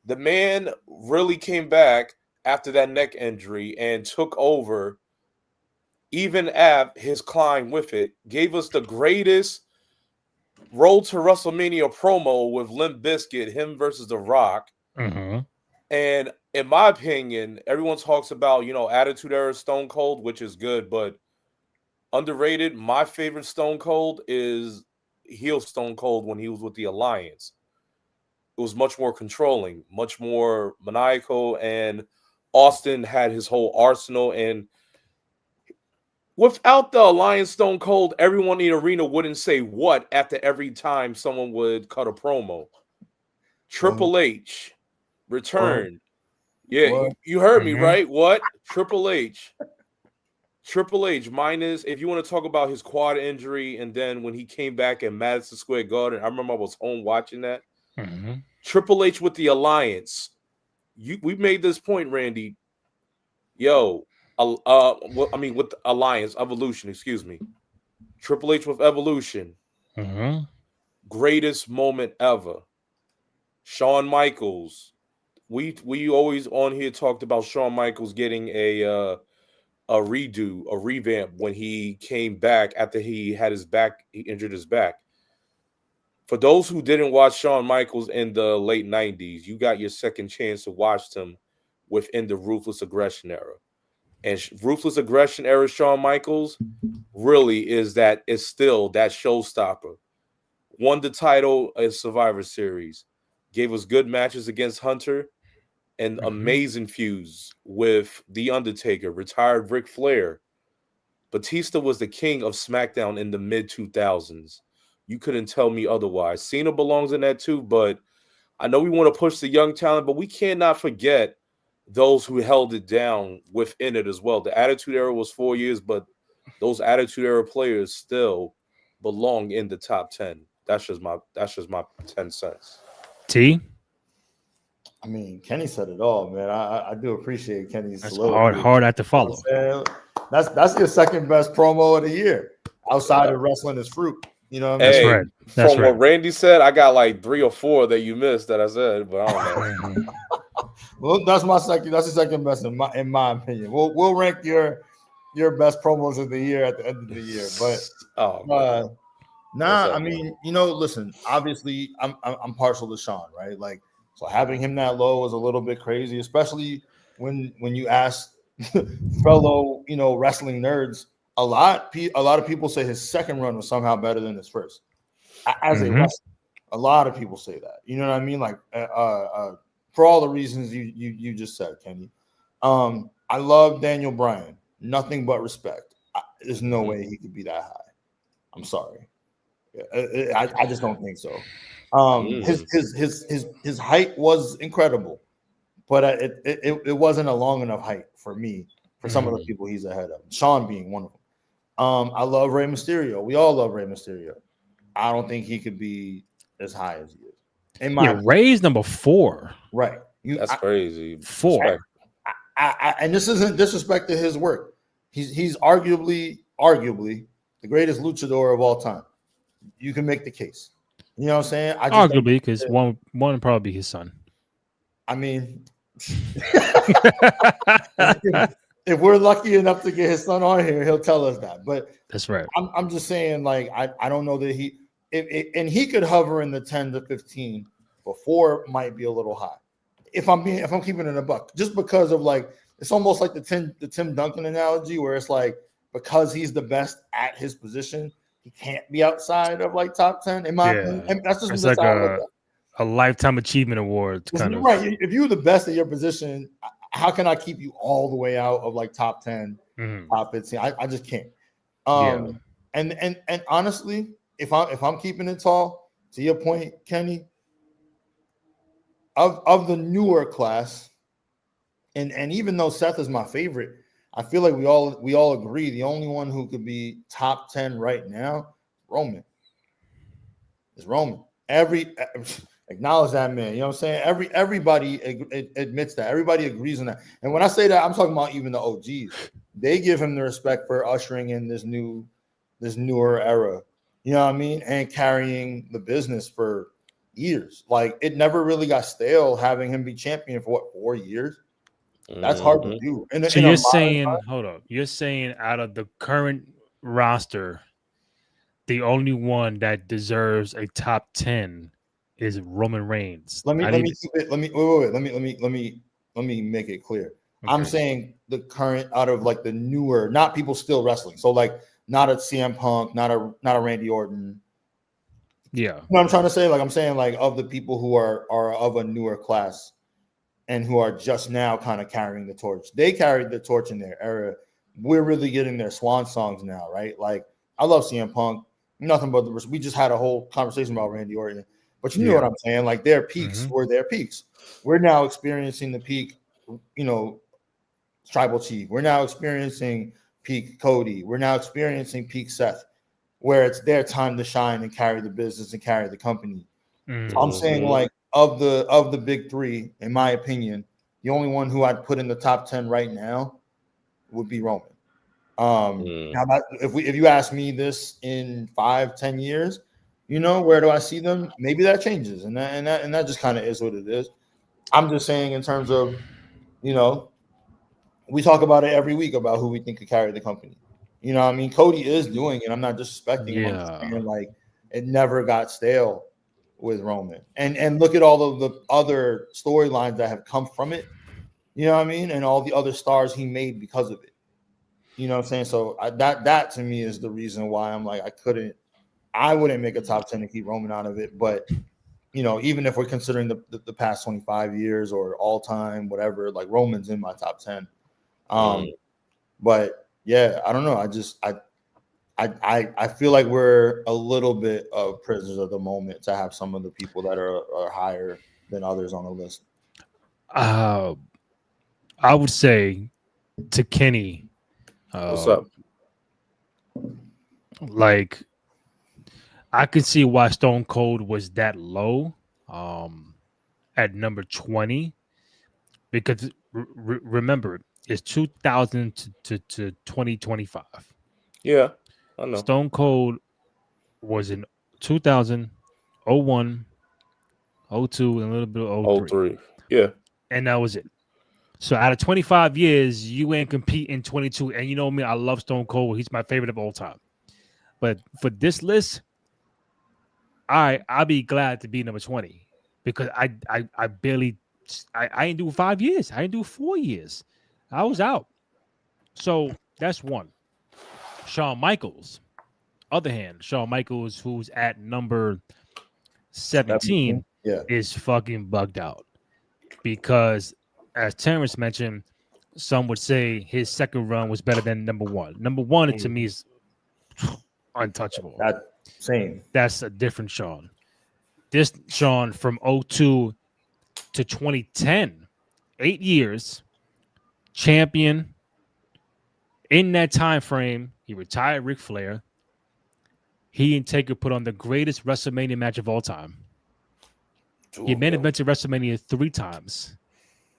[SPEAKER 2] The man really came back after that neck injury and took over, even at his climb with it. Gave us the greatest Road to WrestleMania promo with Limp Bizkit, him versus The Rock. And in my opinion, everyone talks about, you know, Attitude Era Stone Cold, which is good, but underrated. My favorite Stone Cold is heel Stone Cold when he was with the Alliance. It was much more controlling, much more maniacal, and Austin had his whole arsenal. And without the Alliance Stone Cold, everyone in the arena wouldn't say what after every time someone would cut a promo. Triple H returned. Yeah, you heard me, right? What? Triple H. Triple H minus, if you want to talk about his quad injury, and then when he came back in Madison Square Garden, I remember I was home watching that. Triple H with the Alliance. We made this point, Randy. Yo, with Alliance, Evolution, excuse me. Triple H with Evolution. Greatest moment ever. Shawn Michaels. We always on here talked about Shawn Michaels getting a redo, a revamp when he came back after he injured his back. For those who didn't watch Shawn Michaels in the late 90s, you got your second chance to watch him within the Ruthless Aggression era. And Ruthless Aggression era Shawn Michaels really is still that showstopper. Won the title in Survivor Series. Gave us good matches against Hunter and amazing feuds with The Undertaker, retired Ric Flair. Batista was the king of SmackDown in the mid-2000s. You couldn't tell me otherwise. Cena belongs in that too, but I know we want to push the young talent, but we cannot forget those who held it down within it as well. The Attitude Era was 4 years, but those Attitude Era players still belong in the top 10. That's just my 10 cents.
[SPEAKER 1] T?
[SPEAKER 3] I mean, Kenny said it all, man. I do appreciate Kenny's
[SPEAKER 1] hard act to follow.
[SPEAKER 3] You know that's your second best promo of the year. outside of wrestling is fruit. You know what I mean?
[SPEAKER 1] That's
[SPEAKER 2] Hey,
[SPEAKER 1] right. That's
[SPEAKER 2] from
[SPEAKER 1] right.
[SPEAKER 2] what Randy said, I got like 3 or 4 that you missed that I said, but I don't know.
[SPEAKER 3] Well, that's my second. That's the second best in my opinion. We'll rank your best promos of the year at the end of the year. But I mean, listen. Obviously, I'm partial to Sean, right? Like, so having him that low was a little bit crazy, especially when you ask fellow wrestling nerds. A lot of people say his second run was somehow better than his first. As a wrestler, a lot of people say that. You know what I mean? Like, for all the reasons you just said, Kenny. I love Daniel Bryan. Nothing but respect. There's no way he could be that high. I'm sorry. I just don't think so. His height was incredible, but it wasn't a long enough height for me. For some of the people he's ahead of, Sean being one of them. I love Rey Mysterio. We all love Rey Mysterio. I don't think he could be as high as he is.
[SPEAKER 1] Ray's number 4.
[SPEAKER 3] Right.
[SPEAKER 2] That's crazy.
[SPEAKER 1] 4.
[SPEAKER 3] And this isn't disrespect to his work. He's arguably the greatest luchador of all time. You can make the case. You know what I'm saying?
[SPEAKER 1] Arguably, because one would probably be his son.
[SPEAKER 3] I mean, if we're lucky enough to get his son on here, he'll tell us that. But
[SPEAKER 1] that's right.
[SPEAKER 3] I'm just saying, like, I don't know that and he could hover in the 10 to 15 before might be a little high. If I'm keeping it a buck, just because of like, it's almost like the Tim Duncan analogy where it's like, because he's the best at his position, he can't be outside of like top 10 in my opinion. And that's just
[SPEAKER 1] like a lifetime achievement award kind of.
[SPEAKER 3] Right. If you're the best at your position, how can I keep you all the way out of like top 10, top 15? I just can't. And honestly, if I'm keeping it tall, to your point, Kenny, of the newer class, and even though Seth is my favorite, I feel like we all agree the only one who could be top 10 right now, Roman. Is Roman. Acknowledge that, man. You know what I'm saying? Everybody admits that. Everybody agrees on that. And when I say that, I'm talking about even the OGs. They give him the respect for ushering in this newer era. You know what I mean? And carrying the business for years. Like, it never really got stale having him be champion for 4 years. That's hard to do.
[SPEAKER 1] So you're saying, hold up, you're saying out of the current roster, the only one that deserves a top 10 is Roman Reigns.
[SPEAKER 3] Let me make it clear. Okay. I'm saying the current out of like the newer, not people still wrestling. So like not a CM Punk, not a Randy Orton.
[SPEAKER 1] Yeah.
[SPEAKER 3] You know what I'm trying to say? Like, I'm saying like of the people who are of a newer class and who are just now kind of carrying the torch. They carried the torch in their era. We're really getting their swan songs now, right? Like, I love CM Punk. Nothing but we just had a whole conversation about Randy Orton. But you know what I'm saying? Like, their peaks were their peaks. We're now experiencing the peak, Tribal Chief. We're now experiencing peak Cody. We're now experiencing peak Seth, where it's their time to shine and carry the business and carry the company. So I'm saying, like, of the big three, in my opinion, the only one who I'd put in the top 10 right now would be Roman. Now, if you ask me this in 5-10 years, where do I see them? Maybe that changes, and that just kind of is what it is. I'm just saying in terms of, we talk about it every week about who we think could carry the company. You know what I mean? Cody is doing it. I'm not disrespecting him. I'm just saying, like, it never got stale with Roman. And look at all of the other storylines that have come from it. You know what I mean? And all the other stars he made because of it. You know what I'm saying? So that to me is the reason why I'm like, I wouldn't make a top 10 to keep Roman out of it. But, even if we're considering the past 25 years or all time, whatever, like, Roman's in my top 10. But yeah, I don't know. I feel like we're a little bit of prisoners of the moment to have some of the people that are higher than others on the list.
[SPEAKER 1] I would say to Kenny,
[SPEAKER 2] what's up?
[SPEAKER 1] Like, I could see why Stone Cold was that low at number 20, because remember, it's 2000 to 2025.
[SPEAKER 2] Yeah. I know.
[SPEAKER 1] Stone Cold was in 2000, 01, 02, and a little bit of 03.
[SPEAKER 2] 03. Yeah.
[SPEAKER 1] And that was it. So out of 25 years, you ain't compete in 22. And you know me, I love Stone Cold. He's my favorite of all time. But for this list, I'll be glad to be number 20 because I barely I ain't do 5 years. I ain't do 4 years. I was out. So that's one. Shawn Michaels. Other hand, Shawn Michaels, who's at number 17, is fucking bugged out because, as Terrence mentioned, some would say his second run was better than number one. Number one to me is untouchable. That's a different Shawn. This Shawn from 02 to 2010, 8 years, champion. In that time frame, he retired Ric Flair. He and Taker put on the greatest WrestleMania match of all time. He main evented WrestleMania 3 times.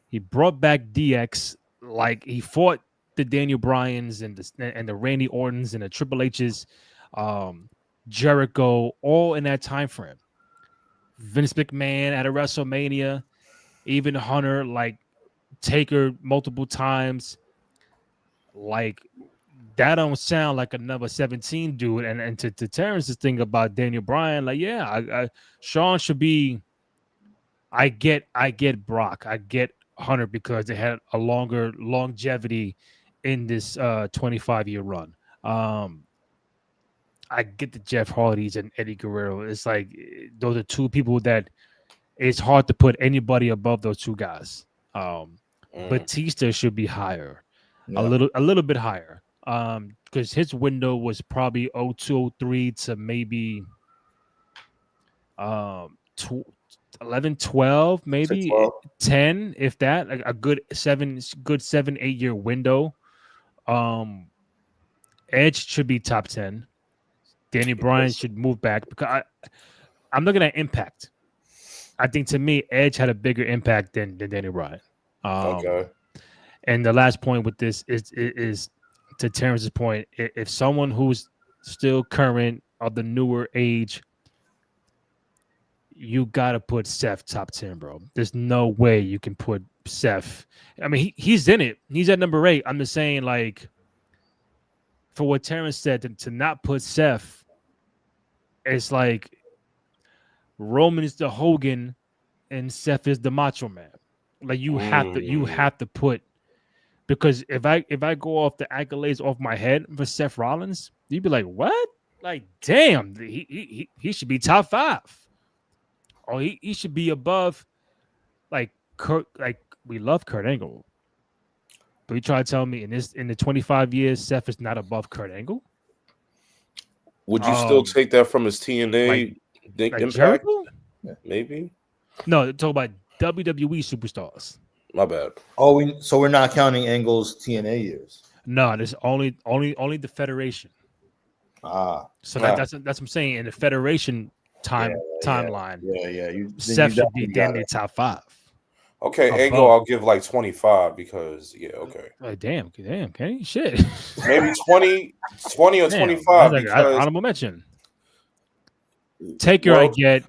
[SPEAKER 1] He brought back DX, like he fought the Daniel Bryans and the Randy Ortons and the Triple H's, Jericho, all in that time frame. Vince McMahon at a WrestleMania, even Hunter, like Taker multiple times. Like that don't sound like a number 17 dude. And to Terrence's thing about Daniel Bryan, like, yeah, Shawn should be. I get Brock. I get Hunter because they had a longer longevity in this 25-year run. I get the Jeff Hardys and Eddie Guerrero. It's like those are two people that it's hard to put anybody above those two guys. Batista should be higher, a little bit higher. Because his window was probably 02, 03 to maybe 11, 12, maybe 10, if that, like a good 7, 8 year window. Edge should be top 10. Danny Bryan should move back because I'm looking at impact. I think to me, Edge had a bigger impact than Danny Bryan.
[SPEAKER 2] Okay.
[SPEAKER 1] And the last point with this is to Terrence's point, if someone who's still current of the newer age, you got to put Seth top 10, bro. There's no way you can put Seth. I mean, he's in it. He's at number 8. I'm just saying, like, for what Terrence said, to not put Seth, it's like Roman is the Hogan and Seth is the Macho Man. Like you have to put, because if I go off the accolades off my head for Seth Rollins, you'd be like, what? Like, damn, he should be top 5. Or he should be above, like Kurt. Like we love Kurt Angle, but you try to tell me in the 25 years Seth is not above Kurt Angle?
[SPEAKER 2] Would you still take that from his TNA impact?
[SPEAKER 1] Jericho?
[SPEAKER 2] Maybe.
[SPEAKER 1] No, talk about WWE superstars.
[SPEAKER 2] My bad.
[SPEAKER 3] Oh, so we're not counting Angle's TNA years.
[SPEAKER 1] No, there's only the Federation. So that's what I'm saying. In the Federation timeline, Seth should be damn near top 5.
[SPEAKER 2] Okay, Angle, I'll give like 25 because okay.
[SPEAKER 1] Like, damn, okay, shit.
[SPEAKER 2] Maybe 20 or 25
[SPEAKER 1] like,
[SPEAKER 2] because
[SPEAKER 1] honorable mention. Taker, I get.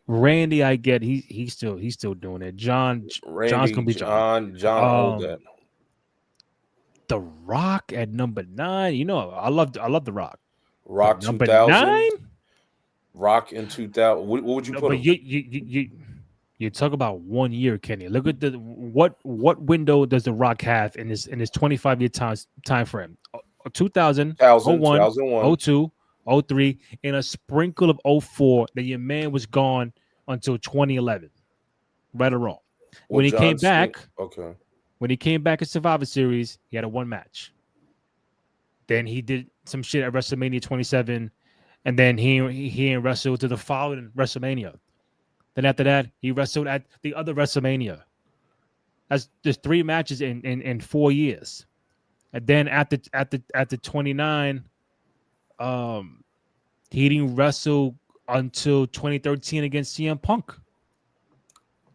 [SPEAKER 1] Randy, I get. He's still doing it. John's gonna be John.
[SPEAKER 2] Hold that.
[SPEAKER 1] The Rock at number 9. You know, I love the Rock.
[SPEAKER 2] Rock
[SPEAKER 1] number
[SPEAKER 2] 2000.
[SPEAKER 1] 9.
[SPEAKER 2] Rock in 2000. What would you put?
[SPEAKER 1] But you talk about 1 year, Kenny. Look at what window does the Rock have in his 25-year time frame? 2000, 01, 02, 03, and a sprinkle of 04. That your man was gone until 2011. Right or wrong? When he came back, when he came back at Survivor Series, he had a 1 match. Then he did some shit at WrestleMania 27. And then he wrestled to the following WrestleMania. Then after that, he wrestled at the other WrestleMania. There's 3 matches in 4 years. And then at the 29, he didn't wrestle until 2013 against CM Punk.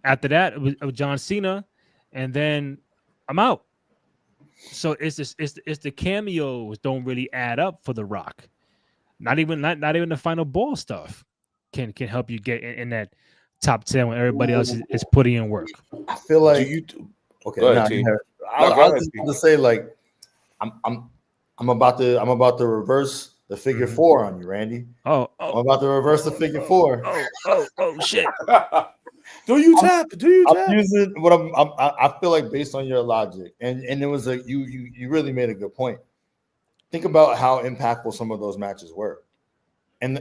[SPEAKER 1] After that, it was John Cena, and then I'm out. So it's the cameos don't really add up for The Rock. Not even the final ball stuff can help you get in that top 10 when everybody else is putting in work.
[SPEAKER 3] I feel
[SPEAKER 2] Do
[SPEAKER 3] like
[SPEAKER 2] you?
[SPEAKER 3] okay.
[SPEAKER 2] Go
[SPEAKER 3] Nah,
[SPEAKER 2] ahead, T.
[SPEAKER 3] I
[SPEAKER 2] No, go
[SPEAKER 3] was
[SPEAKER 2] ahead,
[SPEAKER 3] just
[SPEAKER 2] T.
[SPEAKER 3] about to say like I'm about to reverse the figure
[SPEAKER 1] Mhm.
[SPEAKER 3] 4 on you, Randy. I'm about to reverse the figure 4.
[SPEAKER 1] Oh shit.
[SPEAKER 2] Do you tap?
[SPEAKER 3] I'm using what I feel like based on your logic, and it was you really made a good point. Think about how impactful some of those matches were, and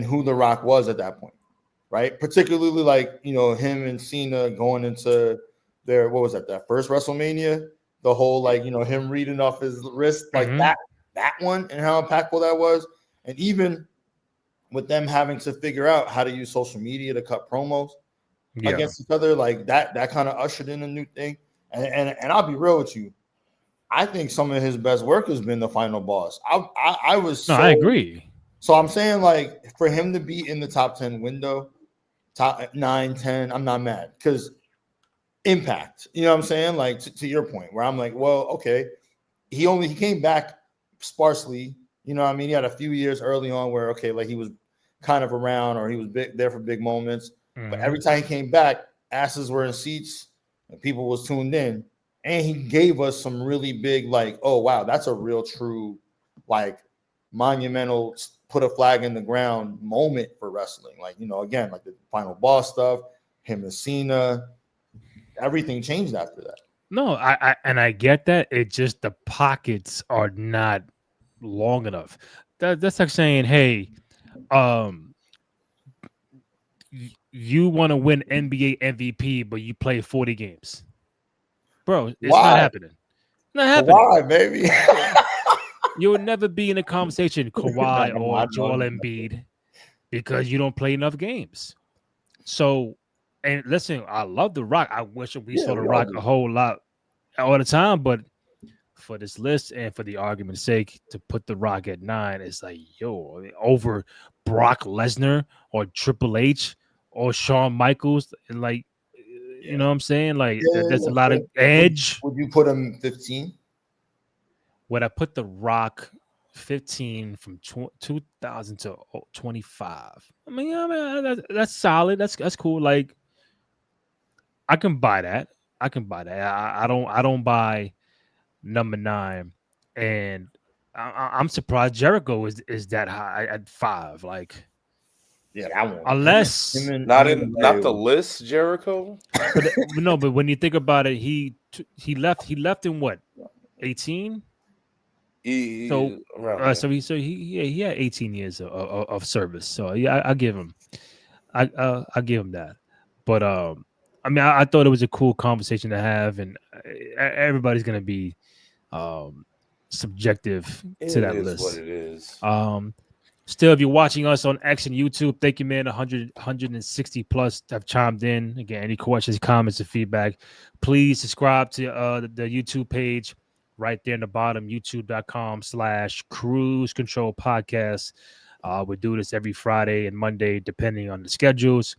[SPEAKER 3] who The Rock was at that point, right? Particularly like him and Cena going into their what was that first WrestleMania, the whole like him reading off his wrist like
[SPEAKER 1] Mhm.
[SPEAKER 3] that one, and how impactful that was, and even with them having to figure out how to use social media to cut promos
[SPEAKER 1] Yeah.
[SPEAKER 3] against each other, like that kind of ushered in a new thing. And I'll be real with you. I think some of his best work has been the final boss. I was
[SPEAKER 1] No,
[SPEAKER 3] so
[SPEAKER 1] I agree.
[SPEAKER 3] so I'm saying like for him to be in the top 10 window, top 9, 10, I'm not mad because impact. You know what I'm saying? Like to your point, where I'm like, well, okay, he came back sparsely. You know what I mean? He had a few years early on where okay, like he was kind of around or he was there for big moments. But every time he came back, asses were in seats and people was tuned in. And he gave us some really big, like, oh wow, that's a real true, like monumental put a flag in the ground moment for wrestling. Like, again, like the final boss stuff, him and Cena, everything changed after that.
[SPEAKER 1] No, I get that. It just the pockets are not long enough. That's like saying, hey, um, you want to win NBA MVP, but you play 40 games, bro. It's not
[SPEAKER 3] Why?
[SPEAKER 1] happening. Not happening.
[SPEAKER 3] Why, baby?
[SPEAKER 1] You'll never be in a conversation, Kawhi or
[SPEAKER 3] I
[SPEAKER 1] Joel
[SPEAKER 3] know.
[SPEAKER 1] Embiid, because you don't play enough games. So, and listen, I love The Rock. I wish we
[SPEAKER 3] Yeah,
[SPEAKER 1] saw The
[SPEAKER 3] we all
[SPEAKER 1] Rock
[SPEAKER 3] do.
[SPEAKER 1] a whole lot all the time, but for this list and for the argument's sake, to put The Rock at 9, it's like, yo, over Brock Lesnar or Triple H or Shawn Michaels, and like,
[SPEAKER 3] Yeah.
[SPEAKER 1] you know what I'm saying? Like, that's
[SPEAKER 3] Yeah.
[SPEAKER 1] a lot of
[SPEAKER 3] So
[SPEAKER 1] edge.
[SPEAKER 3] would you put him 15?
[SPEAKER 1] Would I put The Rock 15 from 2000 to 25? That's solid. That's cool. Like, I can buy that. I don't buy number 9, and I'm surprised Jericho is that high at 5. Like,
[SPEAKER 3] Yeah, that one.
[SPEAKER 1] unless,
[SPEAKER 2] Not the list, Jericho.
[SPEAKER 1] but no, but when you think about it, he left in what, 18? So,
[SPEAKER 2] Around there.
[SPEAKER 1] he had 18 years of service. So yeah, I give him, I give him that. But I mean, I thought it was a cool conversation to have, and everybody's gonna be subjective to
[SPEAKER 2] It
[SPEAKER 1] that
[SPEAKER 2] is what
[SPEAKER 1] list.
[SPEAKER 2] it is.
[SPEAKER 1] Still, if you're watching us on X and YouTube, thank you, man. 160 plus have chimed in. Again, any questions, comments, or feedback, please subscribe to the YouTube page right there in the bottom, youtube.com/cruise control podcast. We do this every Friday and Monday, depending on the schedules,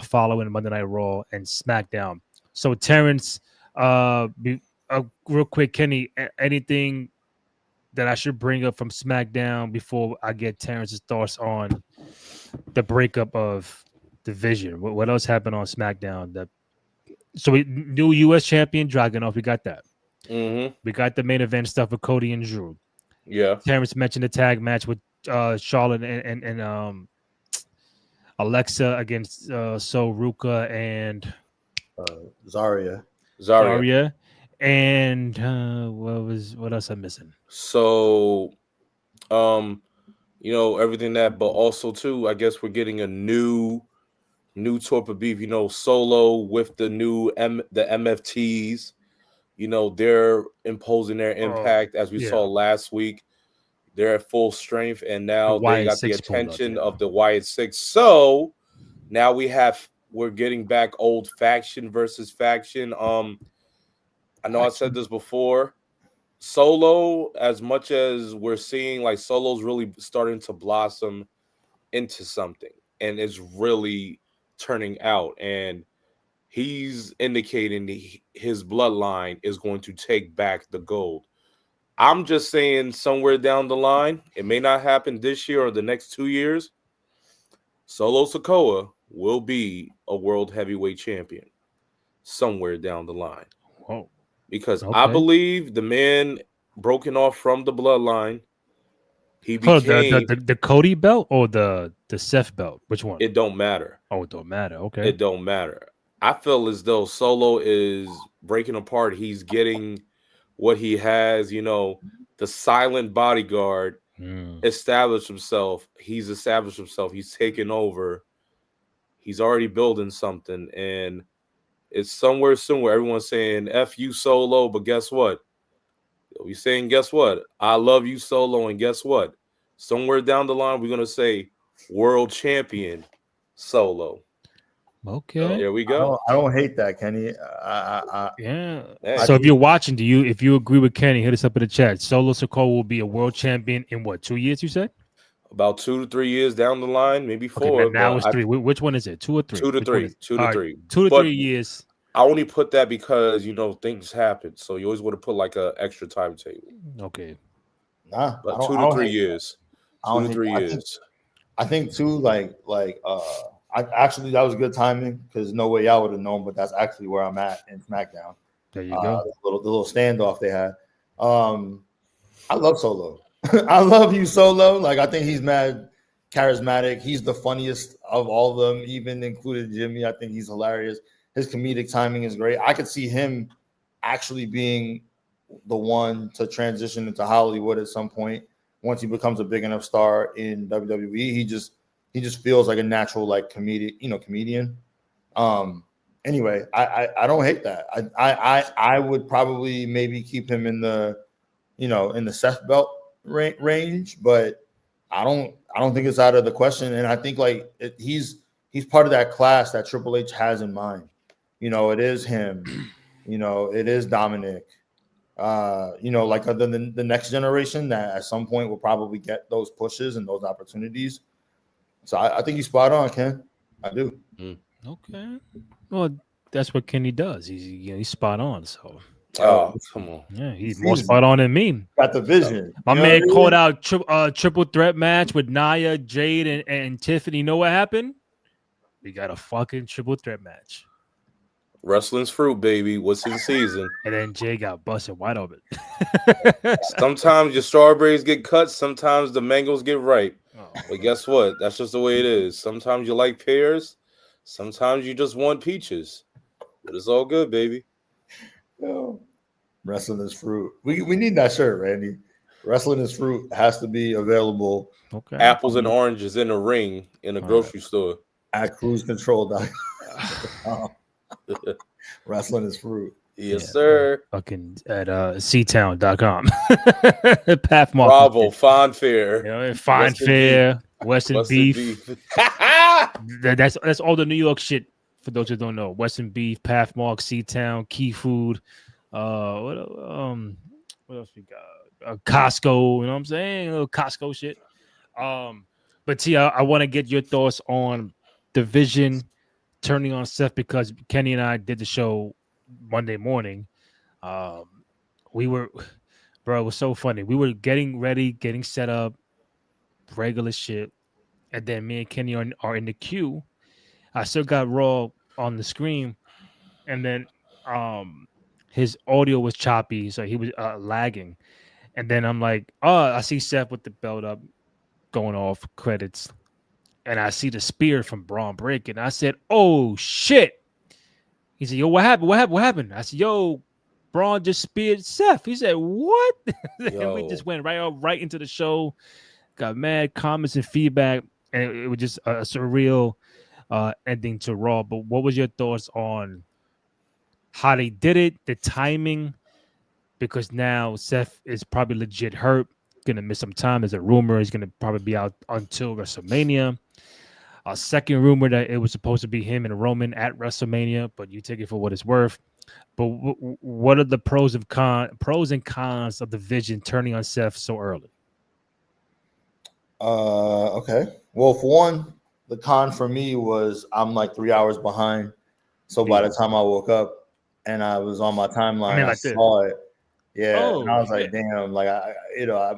[SPEAKER 1] following Monday Night Raw and SmackDown. So, Terrence, real quick, Kenny, anything that I should bring up from SmackDown before I get Terrence's thoughts on the breakup of Division? What else happened on SmackDown? New U.S. champion Dragunov, we got that.
[SPEAKER 2] Mm-hmm.
[SPEAKER 1] We got the main event stuff with Cody and Drew.
[SPEAKER 2] Yeah.
[SPEAKER 1] Terrence mentioned the tag match with Charlotte and Alexa against Ruka and
[SPEAKER 3] Zarya.
[SPEAKER 1] Zarya. And what else I'm missing?
[SPEAKER 2] So, everything that, but also too, I guess we're getting a new type of beef. Solo with the new the MFTs. They're imposing their impact as we saw last week. They're at full strength, and now they got the attention of the Wyatt Six. So now we're getting back old faction versus faction. I know I said this before. Solo, as much as we're seeing like Solo's really starting to blossom into something, and it's really turning out, and he's indicating his bloodline is going to take back the gold. I'm just saying somewhere down the line, it may not happen this year or the next 2 years. Solo Sikoa will be a world heavyweight champion somewhere down the line.
[SPEAKER 1] Whoa.
[SPEAKER 2] Because I believe the man broken off from the bloodline, he became
[SPEAKER 1] the Cody belt or the Seth belt? Which one?
[SPEAKER 2] It don't matter.
[SPEAKER 1] Oh, it don't matter. Okay.
[SPEAKER 2] It don't matter. I feel as though Solo is breaking apart. He's getting what he has, the silent bodyguard established himself. He's established himself. He's taken over. He's already building something. And it's somewhere soon where everyone's saying, F you, Solo. But guess what? We're saying, guess what? I love you, Solo. And guess what? Somewhere down the line, we're going to say world champion Solo.
[SPEAKER 1] Okay.
[SPEAKER 2] So there we go.
[SPEAKER 3] I don't hate that, Kenny.
[SPEAKER 1] Yeah. So if you're watching, if you agree with Kenny, hit us up in the chat. Solo Sikoa will be a world champion in what, 2 years, you said?
[SPEAKER 2] About 2 to 3 years down the line, maybe 4.
[SPEAKER 1] Okay, now it's 3. Which one is it? 2 or 3?
[SPEAKER 2] 2 to 3. 2 to 3.
[SPEAKER 1] 2 to 3 years.
[SPEAKER 2] I only put that because, things happen. So you always want to put like an extra timetable.
[SPEAKER 1] Okay.
[SPEAKER 3] Nah.
[SPEAKER 2] But 2 to 3 years. 2 to 3 years.
[SPEAKER 3] I think too, that was good timing because no way y'all would have known, but that's actually where I'm at in SmackDown.
[SPEAKER 1] There you go.
[SPEAKER 3] The little standoff they had. I love Solo. I love you, Solo. Like, I think he's mad charismatic. He's the funniest of all of them, even included Jimmy. I think he's hilarious. His comedic timing is great. I could see him actually being the one to transition into Hollywood at some point once he becomes a big enough star in WWE. He just feels like a natural comedian. Anyway, I don't hate that. I would probably maybe keep him in the Seth belt range, but I don't think it's out of the question. And I think he's part of that class that Triple H has in mind. It is him. It is Dominic. The next generation that at some point will probably get those pushes and those opportunities. So I think he's spot on, Ken. I do.
[SPEAKER 1] Okay. Well, that's what Kenny does. He's spot on. So.
[SPEAKER 2] Oh, come on.
[SPEAKER 1] Yeah, he's more spot on than me.
[SPEAKER 3] Got the vision.
[SPEAKER 1] My man called out triple threat match with Nia, Jade, and Tiffany. You know what happened? We got a fucking triple threat match.
[SPEAKER 2] Wrestling's fruit, baby. What's in season?
[SPEAKER 1] And then Jay got busted wide open.
[SPEAKER 2] Sometimes your strawberries get cut. Sometimes the mangoes get ripe.
[SPEAKER 1] Oh.
[SPEAKER 2] But guess what? That's just the way it is. Sometimes you like pears. Sometimes you just want peaches. But it's all good, baby.
[SPEAKER 3] Yo, wrestling is fruit. We need that shirt, Randy. Wrestling is fruit has to be available.
[SPEAKER 1] Okay.
[SPEAKER 2] Apples and oranges in a ring in a grocery store.
[SPEAKER 3] At cruisecontrol.com. Wrestling is fruit.
[SPEAKER 2] Yes, sir.
[SPEAKER 1] Fucking at ctown.com. Pathmark.
[SPEAKER 2] Bravo, Fine Fair.
[SPEAKER 1] Fine Fair, Western Beef. That's all the New York shit. For those who don't know, Western Beef, Pathmark, Seatown, Key Food. What else we got? Costco. You know what I'm saying? A little Costco shit. But T, I want to get your thoughts on the Vision turning on Seth, because Kenny and I did the show Monday morning. We were, bro, it was so funny. We were getting ready, getting set up, regular shit, and then me and Kenny are in the queue. I still got Raw on the screen, and then his audio was choppy, so he was lagging. And then I'm like, oh, I see Seth with the belt up, going off credits, and I see the spear from Braun breaking. I said, oh shit. He said, yo, what happened? What happened? I said, yo, Braun just speared Seth. He said, what? And we just went right into the show, got mad comments and feedback, and it was just a surreal ending to Raw. But what was your thoughts on how they did it, the timing? Because now Seth is probably legit hurt, gonna miss some time. There's a rumor he's gonna probably be out until WrestleMania. A second rumor that it was supposed to be him and Roman at WrestleMania, but you take it for what it's worth. But what are the pros and cons of the Vision turning on Seth so early?
[SPEAKER 3] Okay. Well, for one, the con for me was I'm like 3 hours behind. So by the time I woke up and I was on my timeline, I saw it. Yeah, and I was like, damn, like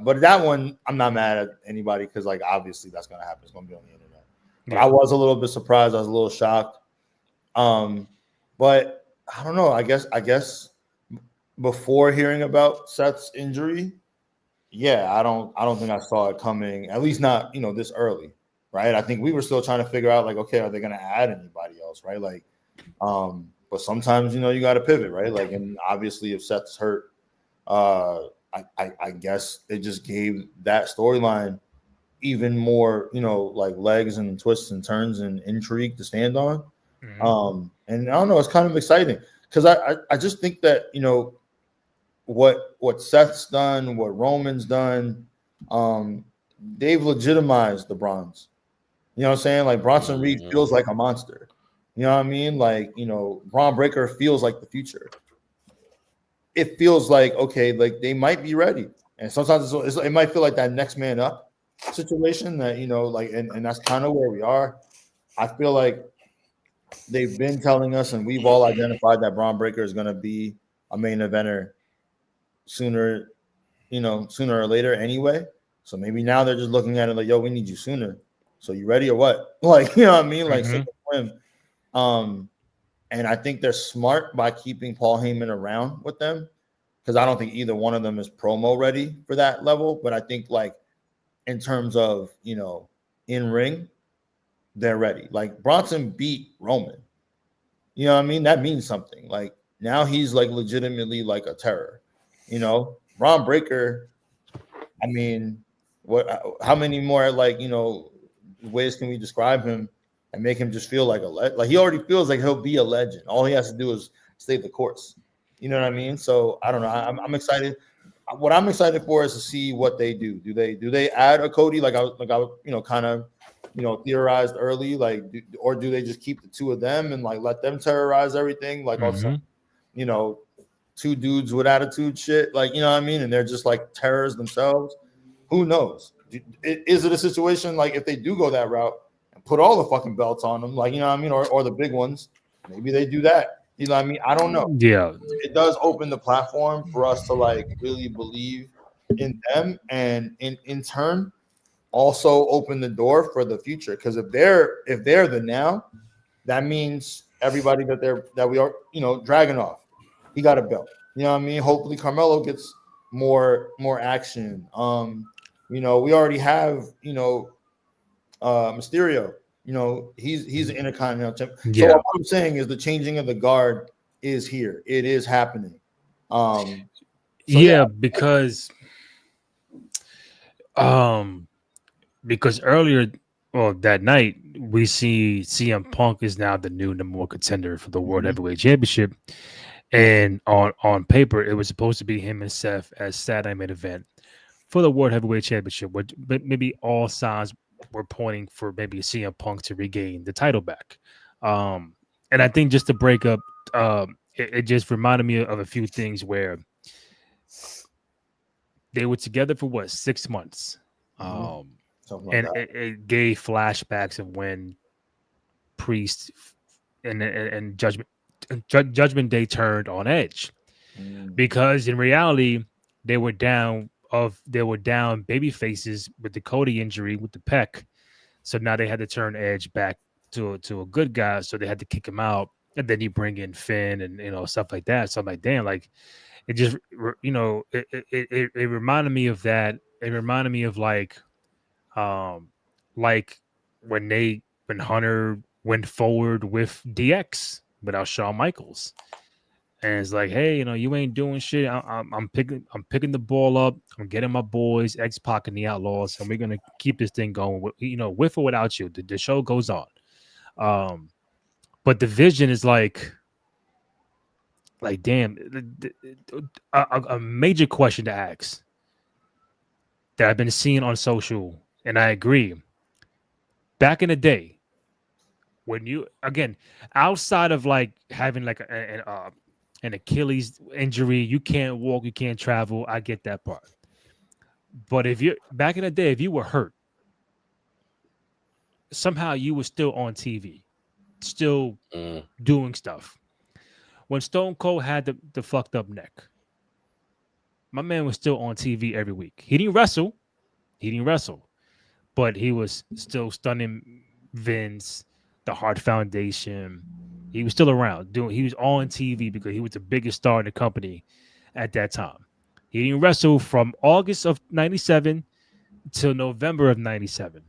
[SPEAKER 3] but that one, I'm not mad at anybody because like obviously that's gonna happen. It's gonna be on the internet. But I was a little bit surprised. I was a little shocked. But I don't know. I guess before hearing about Seth's injury, yeah, I don't think I saw it coming. At least not this early, right? I think we were still trying to figure out like, okay, are they gonna add anybody else, right? Like, but sometimes you got to pivot, right? Like, and obviously if Seth's hurt. I guess it just gave that storyline even more, like legs and twists and turns and intrigue to stand on.
[SPEAKER 1] Mm-hmm.
[SPEAKER 3] And I don't know, it's kind of exciting because I just think that what Seth's done, what Roman's done, they've legitimized the Bronze. You know what I'm saying? Like Bronson Reed feels like a monster. You know what I mean? Like Braun Breaker feels like the future. It feels like okay, like they might be ready, and sometimes it might feel like that next man up situation that like, and that's kind of where we are. I feel like they've been telling us, and we've all identified that Braun Breaker is going to be a main eventer sooner or later anyway. So maybe now they're just looking at it like, yo, we need you sooner. So you ready or what? Like, you know what I mean? Like, and I think they're smart by keeping Paul Heyman around with them because I don't think either one of them is promo ready for that level. But I think like in terms of, in ring, they're ready. Like Bronson beat Roman. You know what I mean? That means something. Like now he's like legitimately like a terror. Braun Breaker, I mean, how many more like, ways can we describe him and make him just feel like a legend? Like he already feels like he'll be a legend. All he has to do is stay the course. You know what I mean? So I don't know. I'm excited. What I'm excited for is to see what they do. Do they add a Cody like I kind of theorized early, like or do they just keep the two of them and like let them terrorize everything like also two dudes with attitude shit, like what I mean, and they're just like terrors themselves. Who knows? Is it a situation like if they do go that route and put all the fucking belts on them, like what I mean, or the big ones, maybe they do that. You know what I mean? I don't know.
[SPEAKER 1] Yeah,
[SPEAKER 3] it does open the platform for us to like really believe in them, and in turn also open the door for the future. Because if they're the now, that means everybody that we are dragging off, he got a belt. You know what I mean? Hopefully Carmelo gets more action. We already have Mysterio. He's an Intercontinental champion.
[SPEAKER 1] Yeah.
[SPEAKER 3] So what I'm saying is the changing of the guard is here. It is happening.
[SPEAKER 1] Because earlier, that night we see CM Punk is now the new number one contender for the World Heavyweight Championship, and on paper it was supposed to be him and Seth as Saturday main event for the World Heavyweight Championship, but maybe all signs were pointing for maybe CM Punk to regain the title back. And I think just to break up, it just reminded me of a few things where they were together for 6 months. And it gave flashbacks of when Priest and Judgment Day turned on Edge, because in reality they were down baby faces with the Cody injury with the pec, so now they had to turn Edge back to a good guy, so they had to kick him out, and then you bring in Finn and stuff like that. So I'm like, damn, like it just it reminded me of that. It reminded me of like when Hunter went forward with DX without Shawn Michaels, and it's like, hey, you ain't doing shit. I'm picking the ball up. I'm getting my boys, X-Pac and the Outlaws, and we're gonna keep this thing going. With or without you, the show goes on. But the vision is like damn, a major question to ask that I've been seeing on social, and I agree. Back in the day, when you outside of like having like an Achilles injury, you can't walk, you can't travel. I get that part. But if you're back in the day, if you were hurt, somehow you were still on TV, still doing stuff. When Stone Cold had the fucked up neck, my man was still on TV every week. He didn't wrestle, but he was still stunning Vince, the Hart Foundation. He was still around. He was on TV because he was the biggest star in the company at that time. He didn't wrestle from August of 97 till November of 97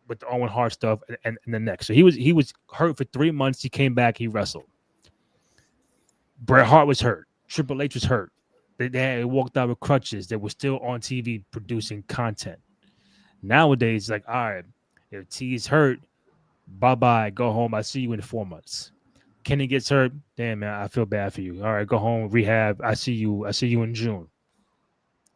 [SPEAKER 1] with the Owen Hart stuff and the next. So he was hurt for 3 months. He came back, he wrestled. Bret Hart was hurt. Triple H was hurt. They walked out with crutches. They were still on TV producing content. Nowadays, like, all right, if T is hurt, bye-bye, go home. I see you in 4 months. Kenny gets hurt. Damn, man, I feel bad for you. All right, go home, rehab. I see you in June.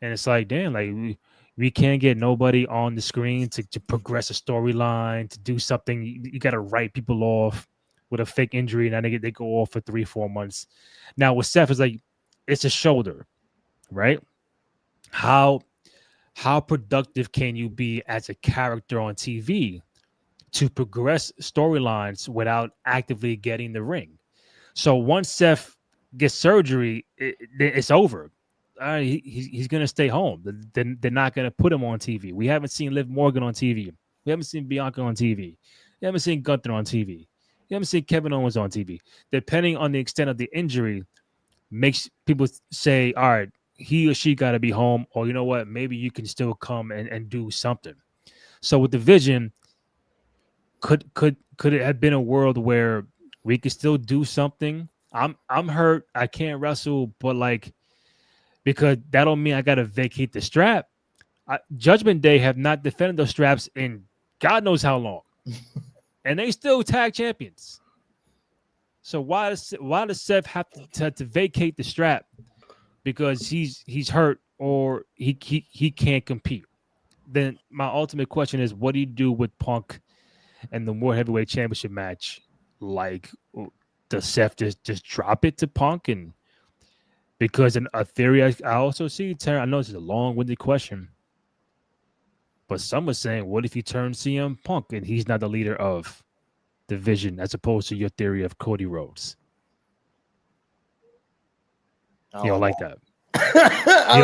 [SPEAKER 1] And it's like, damn, like we can't get nobody on the screen to progress a storyline, to do something. You got to write people off with a fake injury, and then they go off for 3-4 months. Now with Seth, it's like it's a shoulder, right? How productive can you be as a character on TV to progress storylines without actively getting the ring? So once Seth gets surgery, it's over. He's going to stay home. They're not going to put him on TV. We haven't seen Liv Morgan on TV. We haven't seen Bianca on TV. We haven't seen Gunther on TV. We haven't seen Kevin Owens on TV. Depending on the extent of the injury, makes people say, all right, he or she got to be home, or you know what, maybe you can still come and do something. So with the Vision, could it have been a world where we could still do something? I'm hurt, I can't wrestle, but like, because that don't mean I got to vacate the strap. Judgment Day have not defended those straps in God knows how long, and they still tag champions. So why does Seth have to vacate the strap because he's hurt or he can't compete? Then my ultimate question is, what do you do with Punk and the World Heavyweight Championship match? Like, does Seth just drop it to Punk? And because in a theory, I also see, I know this is a long-winded question, but some are saying, what if he turns CM Punk and he's not the leader of the Vision, as opposed to your theory of Cody Rhodes? You don't like that?
[SPEAKER 3] I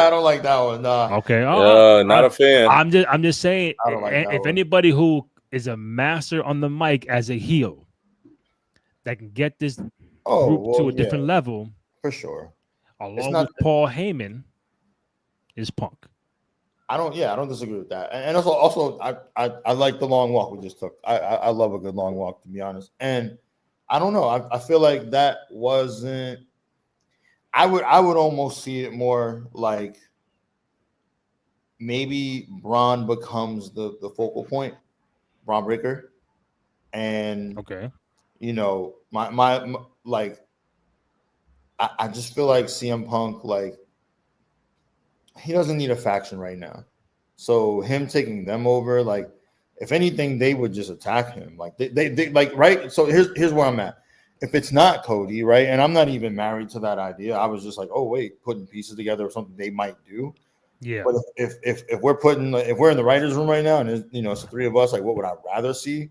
[SPEAKER 3] don't like that one. Nah.
[SPEAKER 1] Okay.
[SPEAKER 2] Not a fan.
[SPEAKER 1] I'm just saying,
[SPEAKER 3] I don't like that
[SPEAKER 1] if
[SPEAKER 3] one.
[SPEAKER 1] anybody who is a master on the mic as a heel that can get this group to a different level,
[SPEAKER 3] for sure,
[SPEAKER 1] along with Paul Heyman, is Punk.
[SPEAKER 3] I don't disagree with that. And also I like the long walk we just took. I love a good long walk, to be honest. And I don't know. I feel like that wasn't. I would almost see it more like maybe Braun becomes the focal point, Braun Breaker, and
[SPEAKER 1] okay,
[SPEAKER 3] you know, my like, I just feel like CM Punk, like, he doesn't need a faction right now. So him taking them over, like, if anything, they would just attack him. Like they like, right. So here's where I'm at. If it's not Cody, right, and I'm not even married to that idea, I was just like, oh wait, putting pieces together or something they might do.
[SPEAKER 1] Yeah.
[SPEAKER 3] But if we're in the writers' room right now, and it's, you know, it's the three of us, like, what would I rather see?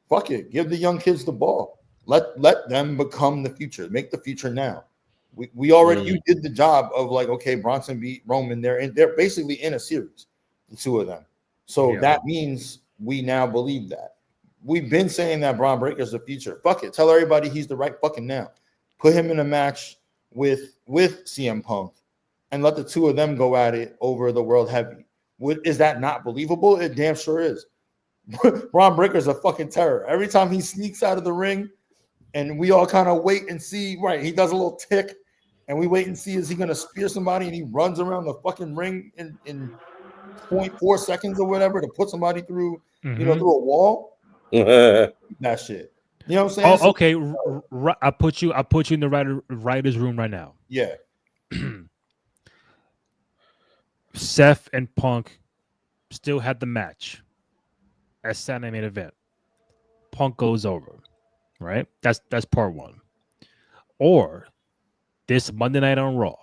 [SPEAKER 3] Fuck it, give the young kids the ball. Let them become the future. Make the future now. We already you did the job of, like, okay, Bronson beat Roman. They're basically in a series, the two of them. So that means we now believe that. We've been saying that Braun Breaker is the future. Fuck it. Tell everybody he's the right fucking now. Put him in a match with CM Punk and let the two of them go at it over the World Heavy. Is that not believable? It damn sure is. Braun Breaker is a fucking terror. Every time he sneaks out of the ring and we all kind of wait and see, right, he does a little tick and we wait and see, is he going to spear somebody, and he runs around the fucking ring in 0.4 seconds or whatever to put somebody through, you know, through a wall. That shit. You know what I'm saying?
[SPEAKER 1] Oh, okay. I put you in the writer's room right now.
[SPEAKER 3] Yeah.
[SPEAKER 1] Seth and Punk still had the match at Saturday main event. Punk goes over, right? That's part one. Or this Monday night on Raw,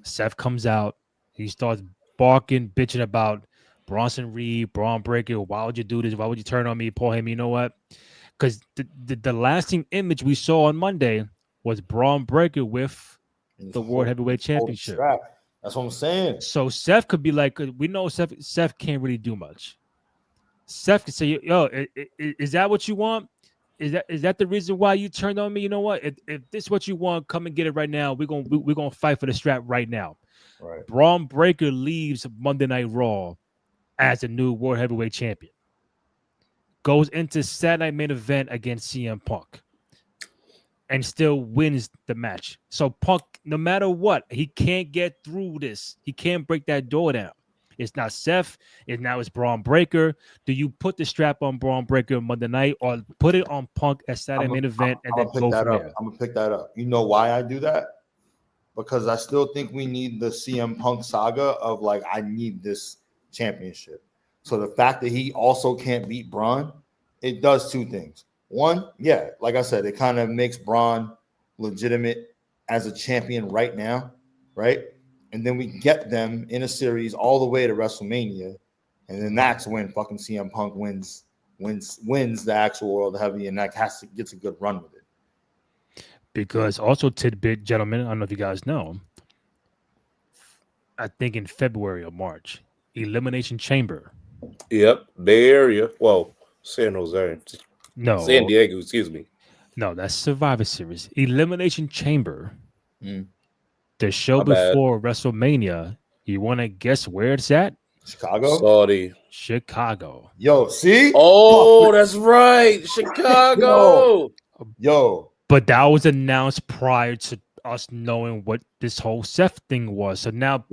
[SPEAKER 1] Seth comes out. He starts barking, bitching about Bronson Reed, Braun Breaker. Why would you do this? Why would you turn on me, Paul Heyman? You know what? Because the lasting image we saw on Monday was Braun Breaker with the World Heavyweight Championship.
[SPEAKER 3] That's what I'm saying.
[SPEAKER 1] So Seth could be like, we know Seth can't really do much. Seth could say, "Yo, is that what you want? Is that the reason why you turned on me? You know what? If this is what you want, come and get it right now. We're gonna fight for the strap right now."
[SPEAKER 3] Right.
[SPEAKER 1] Braun Breaker leaves Monday Night Raw as the new World Heavyweight Champion. Goes into Saturday Night Main Event against CM Punk. And still wins the match. So Punk, no matter what, he can't get through this. He can't break that door down. It's not Seth. It's Braun Breaker. Do you put the strap on Braun Breaker Monday night or put it on Punk at Saturday Main Event and then go from there?
[SPEAKER 3] I'm gonna pick that up. You know why I do that? Because I still think we need the CM Punk saga of like, I need this championship. So the fact that he also can't beat Braun, it does two things. One, yeah, like I said, it kind of makes Braun legitimate as a champion right now, right? And then we get them in a series all the way to WrestleMania, and then that's when fucking CM Punk wins the actual World Heavy, and that gets a good run with it.
[SPEAKER 1] Because also tidbit, gentlemen, I don't know if you guys know, I think in February or March, Elimination Chamber.
[SPEAKER 2] Yep, Bay Area. Well, San Jose.
[SPEAKER 1] No,
[SPEAKER 2] San Diego, excuse me.
[SPEAKER 1] No, that's Survivor Series. Elimination Chamber. The show
[SPEAKER 2] My
[SPEAKER 1] before WrestleMania. You want to guess where it's at?
[SPEAKER 3] Chicago?
[SPEAKER 2] Saudi.
[SPEAKER 1] Chicago.
[SPEAKER 3] Yo, see?
[SPEAKER 2] Oh, that's right. Chicago.
[SPEAKER 3] Yo.
[SPEAKER 1] But that was announced prior to us knowing what this whole Seth thing was. So now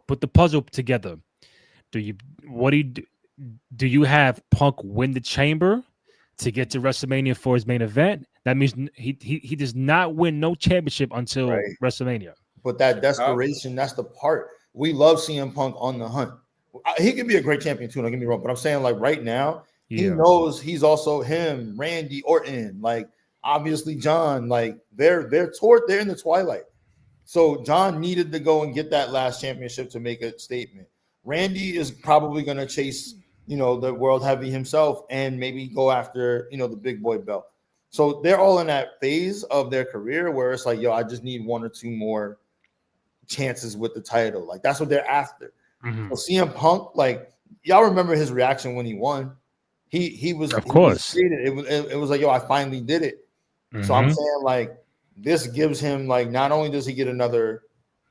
[SPEAKER 1] put the puzzle together. Do you have Punk win the chamber to get to WrestleMania for his main event? That means he does not win no championship until WrestleMania.
[SPEAKER 3] But that desperation, that's the part. We love CM Punk on the hunt. He could be a great champion too, don't get me wrong. But I'm saying, like, right now, he knows he's also him, Randy Orton, like obviously John, like they're in the twilight. So John needed to go and get that last championship to make a statement. Randy is probably going to chase, the World Heavy himself and maybe go after, the big boy belt. So they're all in that phase of their career where it's like, yo, I just need one or two more chances with the title. Like, that's what they're after. So CM Punk, like, y'all remember his reaction when he won. He was, of course, it was like, yo, I finally did it. So I'm saying, like, this gives him, like, not only does he get another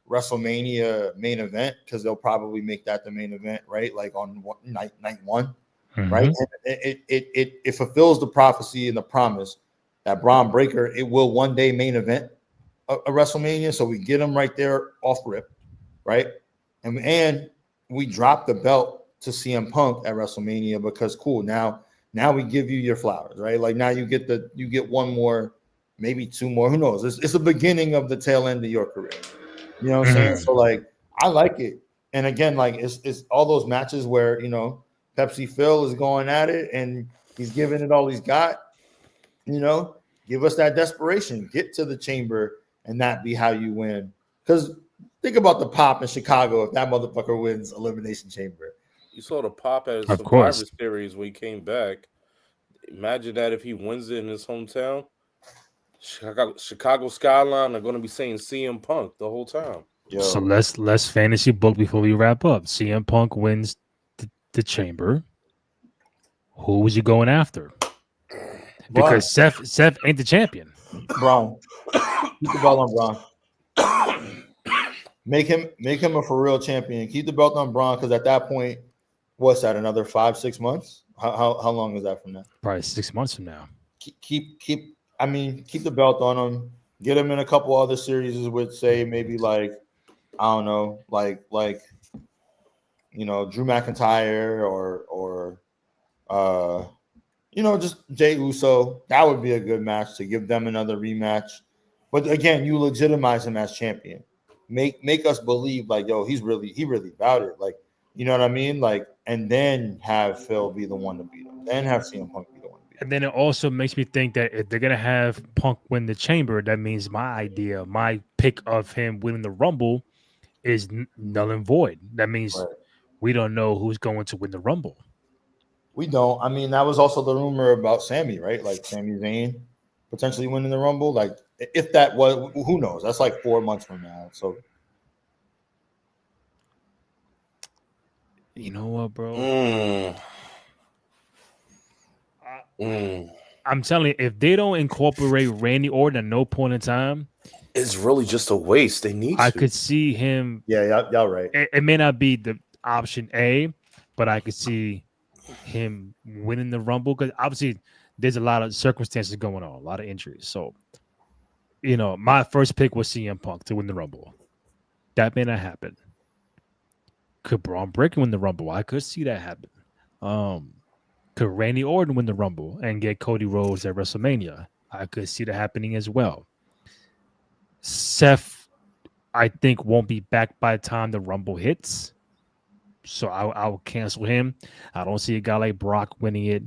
[SPEAKER 3] WrestleMania main event, because they'll probably make that the main event, right? Like on night one, right? And it fulfills the prophecy and the promise that Braun Breaker, it will one day main event a WrestleMania. So we get him right there off rip, right? And we drop the belt to CM Punk at WrestleMania because cool. Now we give you your flowers, right? Like now you get one more, maybe two more. Who knows? It's the beginning of the tail end of your career. You know what I'm saying? So like, I like it. And again, like it's all those matches where, Pepsi Phil is going at it and he's giving it all he's got, give us that desperation, get to the chamber and that be how you win. Because think about the pop in Chicago if that motherfucker wins Elimination Chamber.
[SPEAKER 2] You saw the pop at his Survivor Series when he came back. Imagine that if he wins it in his hometown. Chicago skyline are going to be saying CM Punk the whole time.
[SPEAKER 1] Yo. So let's fantasy book before we wrap up. CM Punk wins the chamber. Who was you going after? Because Seth ain't the champion.
[SPEAKER 3] Braun. Keep the belt on Braun. Make him a for real champion. Keep the belt on Braun because at that point, what's that? Another 5-6 months? How long is that from now?
[SPEAKER 1] Probably 6 months from now.
[SPEAKER 3] Keep the belt on him. Get him in a couple other series with, say, maybe like, I don't know, like Drew McIntyre or just Jey Uso. That would be a good match to give them another rematch. But again, you legitimize him as champion. Make us believe like, yo, he really about it. Like, you know what I mean? Like, and then have Phil be the one to beat him. Then have CM Punk be the one.
[SPEAKER 1] And then it also makes me think that if they're going to have Punk win the chamber, that means my pick of him winning the Rumble is null and void. That means we don't know who's going to win the Rumble.
[SPEAKER 3] We don't. I mean, that was also the rumor about Sami, right? Like Sami Zayn potentially winning the Rumble. Like if that was, who knows? That's like 4 months from now. So
[SPEAKER 1] You know what, bro? I'm telling you, if they don't incorporate Randy Orton at no point in time,
[SPEAKER 2] it's really just a waste. They need
[SPEAKER 1] I
[SPEAKER 2] to.
[SPEAKER 1] could see him.
[SPEAKER 3] Yeah, y'all right.
[SPEAKER 1] It may not be the option A, but I could see him winning the Rumble because obviously there's a lot of circumstances going on, a lot of injuries. So, my first pick was CM Punk to win the Rumble. That may not happen. Could Braun Breaker win the Rumble? I could see that happen. Could Randy Orton win the Rumble and get Cody Rhodes at WrestleMania? I could see that happening as well. Seth, I think, won't be back by the time the Rumble hits. So I will cancel him. I don't see a guy like Brock winning it.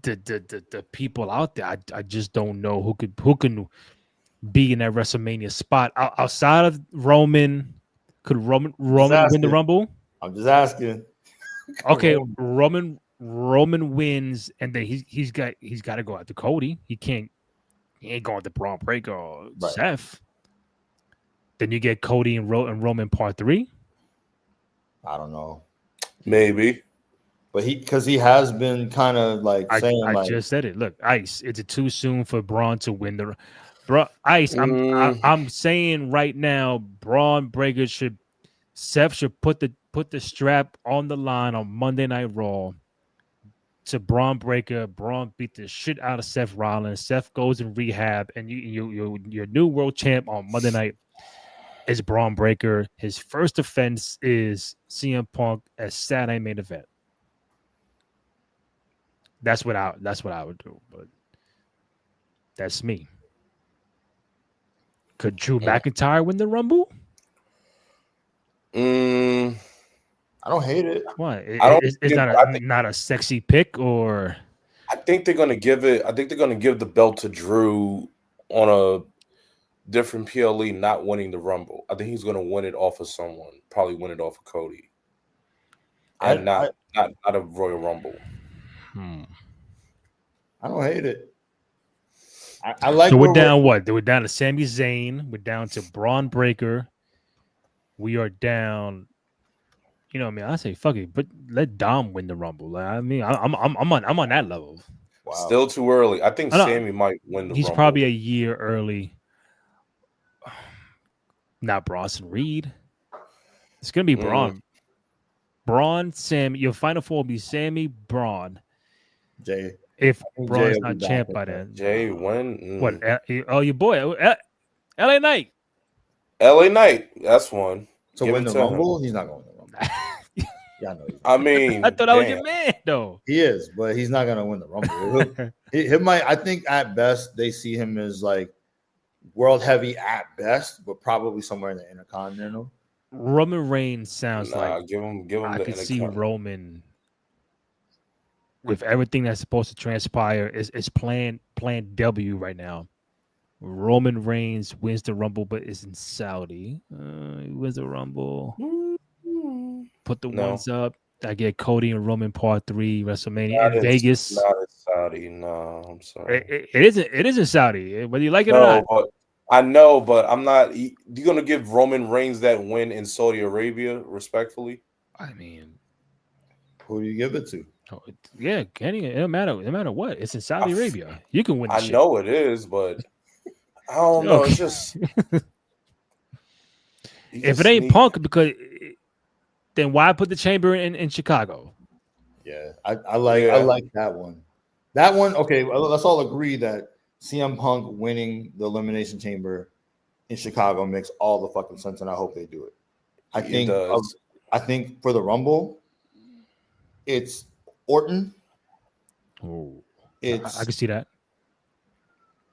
[SPEAKER 1] The people out there, I just don't know who can be in that WrestleMania spot outside of Roman. Could Roman win the Rumble?
[SPEAKER 3] I'm just asking.
[SPEAKER 1] Okay, Roman wins, and then he's got to go after Cody. He ain't going to Braun Breaker or Seth. Then you get Cody and Roman part 3.
[SPEAKER 3] I don't know.
[SPEAKER 2] Maybe.
[SPEAKER 3] But because he has been kind of like saying,
[SPEAKER 1] I just said it. Look, Ice, it's too soon for Braun to win the. Bro, Ice, I'm saying right now, Braun Breaker Seth should put the strap on the line on Monday Night Raw to Braun Breaker. Braun beat the shit out of Seth Rollins. Seth goes in rehab, and your new world champ on Monday night is Braun Breaker. His first offense is CM Punk as Saturday main event. That's what I would do, but that's me. Could Drew McIntyre win the Rumble?
[SPEAKER 3] I don't hate it.
[SPEAKER 1] What? It's not a sexy pick, or
[SPEAKER 2] I think they're gonna give it. I think they're gonna give the belt to Drew on a different PLE, not winning the Rumble. I think he's gonna win it off of someone. Probably win it off of Cody, and not a Royal Rumble.
[SPEAKER 3] I don't hate it. I like.
[SPEAKER 1] So we're down what? We're down to Sami Zayn. We're down to Braun Breaker. We are down. You know what I mean? I say fuck it, but let Dom win the Rumble. I mean, I'm on that level.
[SPEAKER 2] Wow. Still too early. I think Sami might win the Rumble.
[SPEAKER 1] He's probably a year early. Not Bronson Reed. It's gonna be Braun. Braun, Sami. Your final four will be Sami, Braun.
[SPEAKER 3] Jay.
[SPEAKER 1] If Braun's not champ by then.
[SPEAKER 2] Jay, when?
[SPEAKER 1] What? Oh, your boy, LA Knight.
[SPEAKER 2] LA Knight. That's one.
[SPEAKER 3] So win the Rumble? He's not going to the Rumble. Yeah, I know.
[SPEAKER 2] I mean,
[SPEAKER 1] I thought that was your man, though.
[SPEAKER 3] He is, but he's not going to win the Rumble. He might. I think at best they see him as like world heavy at best, but probably somewhere in the Intercontinental.
[SPEAKER 1] Roman Reigns sounds like
[SPEAKER 2] give him.
[SPEAKER 1] I could see Roman with everything that's supposed to transpire is plan W right now. Roman Reigns wins the Rumble, but is in Saudi. He wins the Rumble. Put the ones up. I get Cody and Roman part 3 WrestleMania in Vegas.
[SPEAKER 2] Not in Saudi. No, I'm sorry.
[SPEAKER 1] It isn't. It isn't Saudi. Whether you like it or not.
[SPEAKER 2] But I know, but I'm not. You're gonna give Roman Reigns that win in Saudi Arabia, respectfully.
[SPEAKER 1] I mean,
[SPEAKER 3] who do you give it to?
[SPEAKER 1] Oh, yeah, Kenny. It don't matter. No matter what, it's in Saudi Arabia. You can win.
[SPEAKER 2] I know it is, but I don't know. It's just
[SPEAKER 1] if it ain't Punk, because then why put the Chamber in Chicago?
[SPEAKER 3] Yeah, I like that one. That one, okay. Let's all agree that CM Punk winning the Elimination Chamber in Chicago makes all the fucking sense, and I hope they do it. I think for the Rumble, it's Orton.
[SPEAKER 1] Oh,
[SPEAKER 3] it's
[SPEAKER 1] I can see that.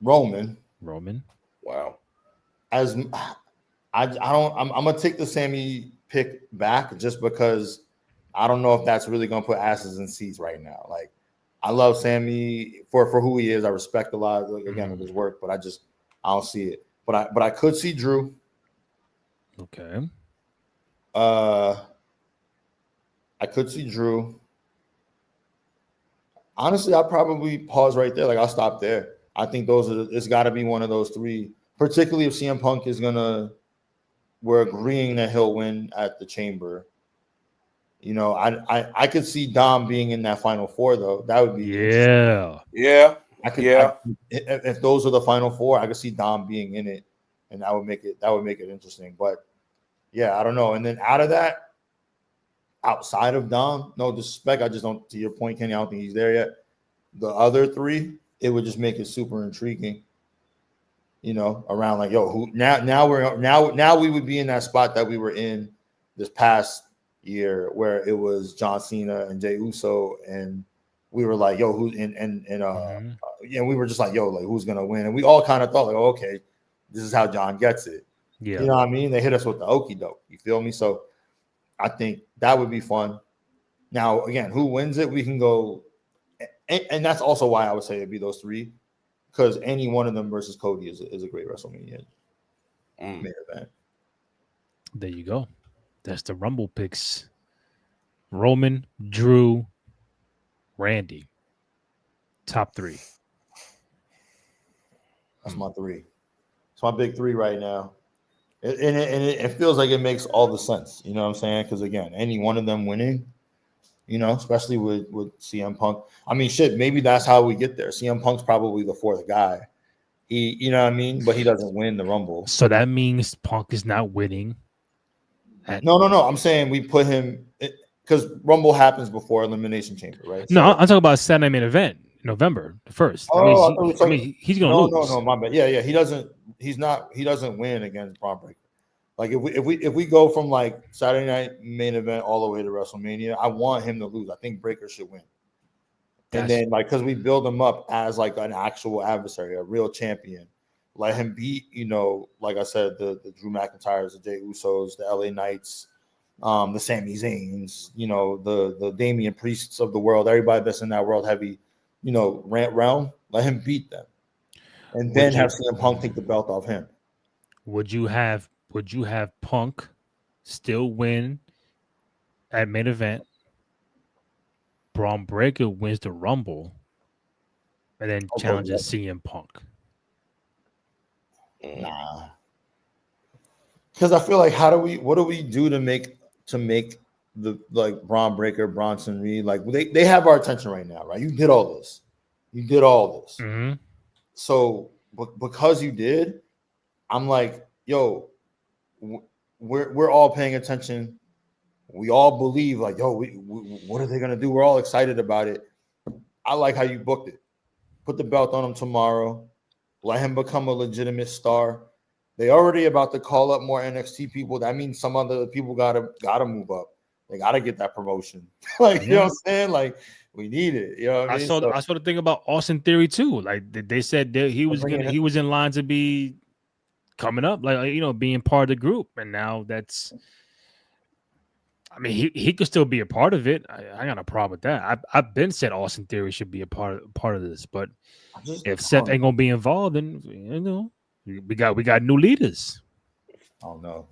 [SPEAKER 3] Roman.
[SPEAKER 2] Wow.
[SPEAKER 3] I'm gonna take the Sami pick back just because I don't know if that's really gonna put asses in seats right now. Like, I love Sami for who he is. I respect a lot again of his work, but I don't see it. But I could see Drew.
[SPEAKER 1] Okay.
[SPEAKER 3] I could see Drew. Honestly, I'll probably pause right there. Like, I'll stop there. I think it's got to be one of those three, particularly if CM Punk is gonna we're agreeing that he'll win at the Chamber. You know, I could see Dom being in that Final Four though. That would be
[SPEAKER 1] Yeah.
[SPEAKER 3] If those are the Final Four, I could see Dom being in it, and that would make it interesting. But yeah, I don't know. And then out of that, outside of Dom, no disrespect, I just don't. To your point, Kenny, I don't think he's there yet. The other three, it would just make it super intriguing. You know, around like, yo, who now we would be in that spot that we were in this past year where it was John Cena and Jey Uso, and we were like, yo, who we were just like, yo, like who's gonna win? And we all kind of thought like, oh, okay, this is how John gets it.
[SPEAKER 1] Yeah,
[SPEAKER 3] you know what I mean? They hit us with the okie doke. You feel me? So I think that would be fun. Now, again, who wins it? We can go, and that's also why I would say it'd be those three, because any one of them versus Cody is a great WrestleMania main event.
[SPEAKER 1] There you go. That's the Rumble picks. Roman, Drew, Randy. Top three.
[SPEAKER 3] That's my three. It's my big three right now. It feels like it makes all the sense. You know what I'm saying? Because, again, any one of them winning, you know, especially with CM Punk. I mean, shit, maybe that's how we get there. CM Punk's probably the fourth guy. You know what I mean? But he doesn't win the Rumble.
[SPEAKER 1] So that means Punk is not winning.
[SPEAKER 3] No. I'm saying we put him because Rumble happens before Elimination Chamber, right?
[SPEAKER 1] No, I'm talking about Saturday main event, November the 1st.
[SPEAKER 3] Oh,
[SPEAKER 1] I mean, he's gonna lose.
[SPEAKER 3] No, my bad. Yeah. He doesn't win against Braun Breaker. Like if we go from like Saturday night main event all the way to WrestleMania, I want him to lose. I think Breaker should win. And then like because we build him up as like an actual adversary, a real champion. Let him beat, you know, like I said, the Drew McIntyres, the Jey Usos, the LA Knights, the Sami Zayns, you know, the Damian Priests of the world, everybody that's in that world heavy, you know, realm. Let him beat them, and then have CM Punk take the belt off him.
[SPEAKER 1] Would you have Punk still win at main event? Braun Breaker wins the Rumble, and then challenges CM Punk.
[SPEAKER 3] Nah, because I feel like what do we do to make the like Braun Breaker, Bronson Reed, like they have our attention right now, right? You did all this.
[SPEAKER 1] Mm-hmm.
[SPEAKER 3] So because you did, I'm like, yo, we're all paying attention. We all believe like, yo, what are they gonna do? We're all excited about it. I like how you booked it. Put the belt on him tomorrow. Let him become a legitimate star. They already about to call up more NXT people. That means some other people gotta move up. They gotta get that promotion. Like, you know what I'm saying? Like, we need it. You know what I mean?
[SPEAKER 1] I saw the thing about Austin Theory too. Like they said that he was in line to be coming up, like, you know, being part of the group. And now that's, I mean, he could still be a part of it. I got no problem with that. I've been said Austin Theory should be a part of this, but if Seth ain't gonna be involved, then you know we got new leaders.
[SPEAKER 3] I don't know.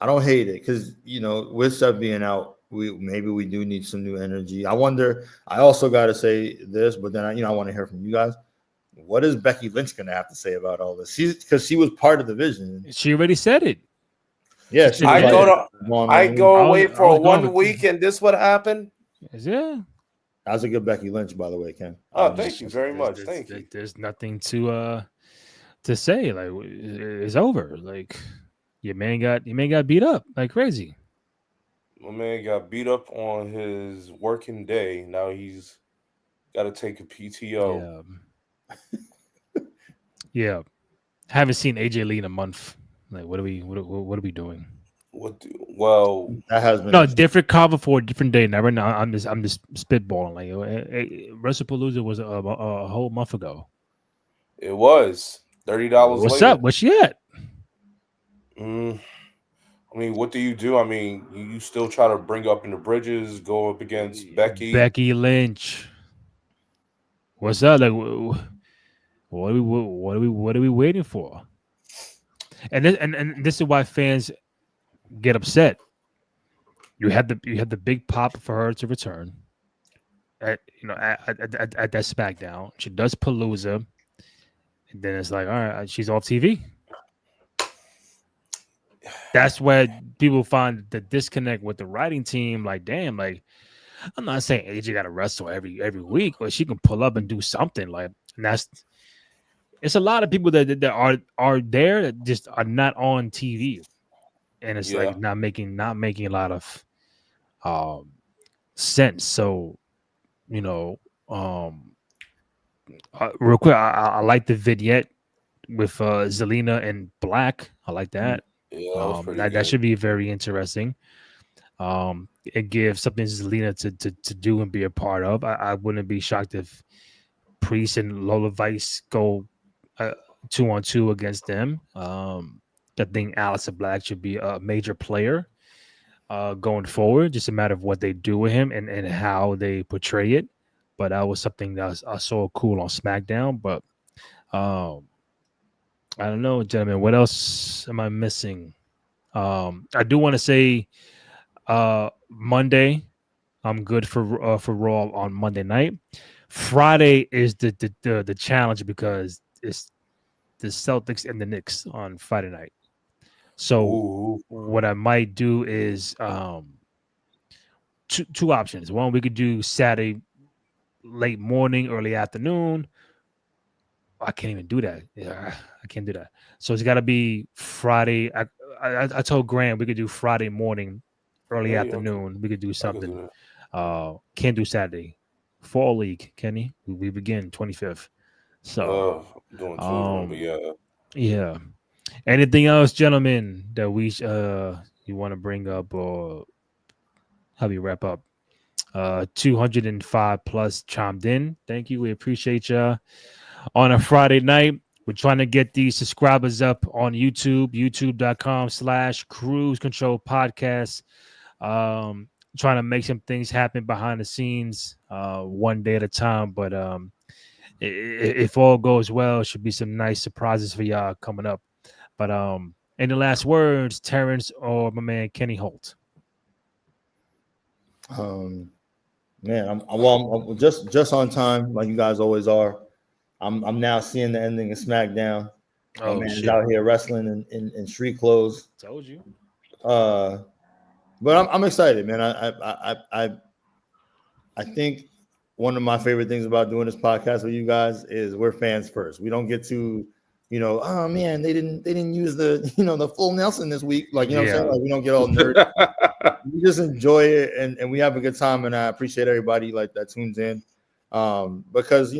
[SPEAKER 3] I don't hate it because, you know, with Seth being out, we do need some new energy. I wonder. I also got to say this, but then I want to hear from you guys. What is Becky Lynch gonna have to say about all this? Because she was part of the vision.
[SPEAKER 1] She already said it.
[SPEAKER 3] Yeah,
[SPEAKER 2] I go away for 1 week, and this would happen.
[SPEAKER 1] Yeah,
[SPEAKER 3] that was a good Becky Lynch, by the way, Ken.
[SPEAKER 2] Oh, thank you very much. Thank you.
[SPEAKER 1] There's nothing to say. Like, it's over. Like, your man got beat up like crazy.
[SPEAKER 2] My man got beat up on his working day. Now he's got to take a PTO.
[SPEAKER 1] Yeah. Haven't seen AJ Lee in a month. Like, what are we doing?
[SPEAKER 3] That has been
[SPEAKER 1] different cover for a different day. Never know. I'm just spitballing. Like, WrestlePalooza was a whole month ago.
[SPEAKER 2] It was $30.
[SPEAKER 1] What's
[SPEAKER 2] later.
[SPEAKER 1] up? What's she at?
[SPEAKER 2] I mean, what do you do? I mean, you still try to bring up in the bridges, go up against
[SPEAKER 1] Becky Lynch. What's up? Like, what are we waiting for? And this is why fans get upset. You had the big pop for her to return. At that SmackDown, she does Palooza, and then it's like, all right, she's off TV. that's where people find the disconnect with the writing team. Like, damn, like I'm not saying AJ got to wrestle every week, but she can pull up and do something. Like, and it's a lot of people that are there that just are not on TV, and it's like not making a lot of sense. So, you know, real quick, I like the vignette with Zelina and Black. I like that.
[SPEAKER 2] Yeah, that was pretty
[SPEAKER 1] That
[SPEAKER 2] good.
[SPEAKER 1] should be very interesting. It gives something Zelina to do and be a part of. I wouldn't be shocked if Priest and Lola Vice go 2-on-2 against them. I think Aleister Black should be a major player going forward. Just a matter of what they do with him and how they portray it. But that was something that I saw cool on SmackDown. But I don't know, gentlemen. What else am I missing? I do want to say Monday, I'm good for Raw on Monday night. Friday is the challenge because it's the Celtics and the Knicks on Friday night. So what I might do is two options. One, we could do Saturday late morning, early afternoon. I can't even do that. Yeah, I can't do that. So it's got to be Friday. I told Graham we could do Friday morning, early afternoon. We could do something. Can't do Saturday. Fall League, Kenny. We begin 25th. So
[SPEAKER 2] doing children, but
[SPEAKER 1] yeah. Anything else, gentlemen, that we you want to bring up or how we wrap up? 205 plus chimed in. Thank you. We appreciate you. On a Friday night, we're trying to get these subscribers up on YouTube, youtube.com/Cruise Control Podcast. Trying to make some things happen behind the scenes, one day at a time. But if all goes well, should be some nice surprises for y'all coming up. But any last words, Terrence or my man Kenny Holt?
[SPEAKER 3] Man, I'm just on time, like you guys always are. I'm now seeing the ending of SmackDown. My man's out here wrestling in street clothes.
[SPEAKER 1] Told you.
[SPEAKER 3] But I'm excited, man. I think one of my favorite things about doing this podcast with you guys is we're fans first. We don't get to, oh man, they didn't use the the full Nelson this week. Like, what I'm saying? Like, we don't get all nerdy. We just enjoy it and we have a good time, and I appreciate everybody like that tunes in. Because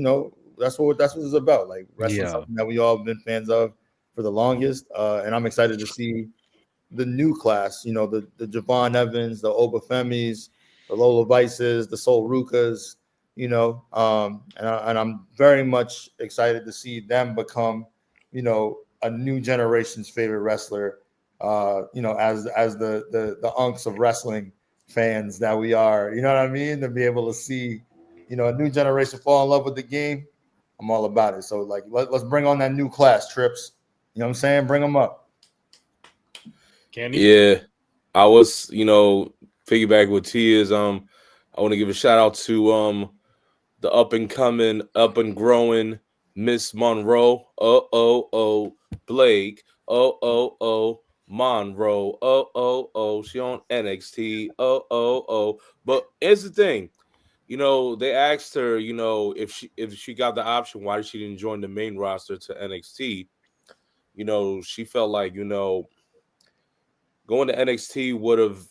[SPEAKER 3] that's what it's about. Like, wrestling something that we all have been fans of for the longest. And I'm excited to see the new class, the Javon Evans, the Obafemis, the Lola Vices, the Sol Rukas, and I'm very much excited to see them become, a new generation's favorite wrestler, as the unks of wrestling fans that we are, you know what I mean? To be able to see, a new generation fall in love with the game, I'm all about it. So like, let's bring on that new class, Trips. You know what I'm saying? Bring them up.
[SPEAKER 1] Candy?
[SPEAKER 2] Yeah, I was, piggyback with T is I want to give a shout out to the up and coming, up and growing Miss Monroe. Blake. Monroe. She on NXT. But here's the thing, they asked her, if she got the option, why she didn't join the main roster to NXT. She felt like, going to NXT would have,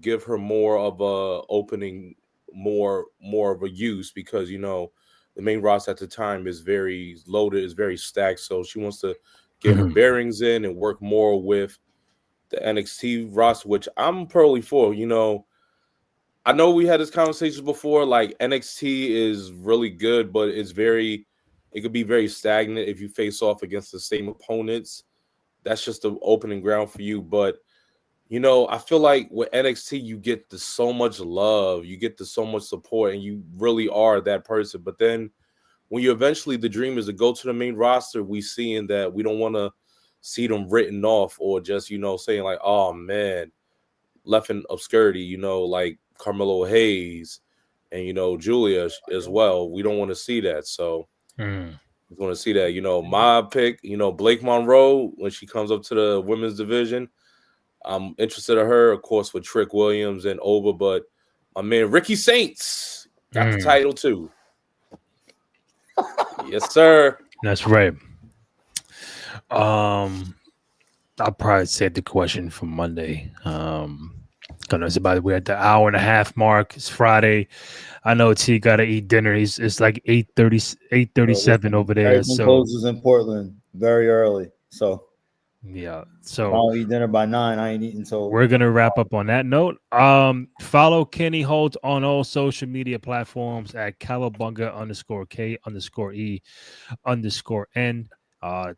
[SPEAKER 2] give her more of a opening, more of a use because, the main roster at the time is very loaded, is very stacked. So she wants to get her bearings in and work more with the NXT roster, which I'm probably for. I know we had this conversation before. Like, NXT is really good, but it could be very stagnant if you face off against the same opponents. That's just the opening ground for you. But I feel like with NXT, you get so much love, you get so much support, and you really are that person. But then when you eventually, the dream is to go to the main roster, we seeing that we don't want to see them written off or just, saying like, oh man, left in obscurity, like Carmelo Hayes and, Julia as well. We don't want to see that. So we want to see that, my pick, Blake Monroe, when she comes up to the women's division, I'm interested in her, of course, with Trick Williams and Over, but my man Ricky Saints got the title too. Yes, sir.
[SPEAKER 1] That's right. I'll probably save the question for Monday. We're at the hour and a half mark. It's Friday. I know T got to eat dinner. It's like 8:37 over there.
[SPEAKER 3] Everything
[SPEAKER 1] So
[SPEAKER 3] closes in Portland very early. So
[SPEAKER 1] yeah.
[SPEAKER 3] if I
[SPEAKER 1] So
[SPEAKER 3] don't eat dinner by 9, I ain't eating until.
[SPEAKER 1] we're gonna wrap up on that note. Follow Kenny Holt on all social media platforms at Cowabunga_K_E_N.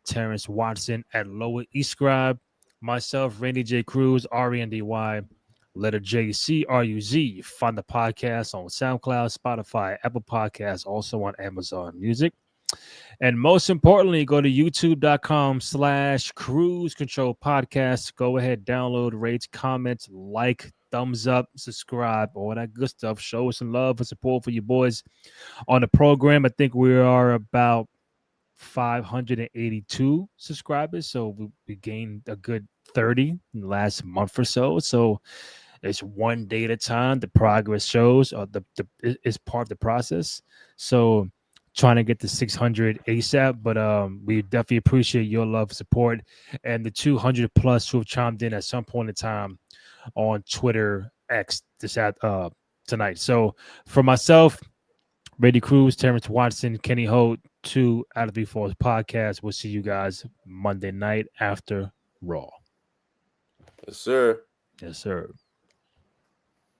[SPEAKER 1] Terrence Watson at Lower East Scribe. Myself, Randy J. Cruz, RENDY, letter J C R U Z. Find the podcast on SoundCloud, Spotify, Apple Podcasts, also on Amazon Music. And most importantly, go to youtube.com/Cruise Control Podcast. Go ahead, download, rate, comment, like, thumbs up, subscribe, all that good stuff. Show us some love and support for you boys on the program. I think we are about 582 subscribers. So we gained a good 30 in the last month or so. So it's one day at a time. The progress shows, is part of the process. So trying to get to 600 ASAP, but we definitely appreciate your love, support, and the 200 plus who have chimed in at some point in time on Twitter X tonight. So for myself, Brady Cruz, Terrence Watson, Kenny Holt, 2 out of 3 Falls podcast. We'll see you guys Monday night after Raw.
[SPEAKER 2] Yes, sir.
[SPEAKER 1] Yes, sir.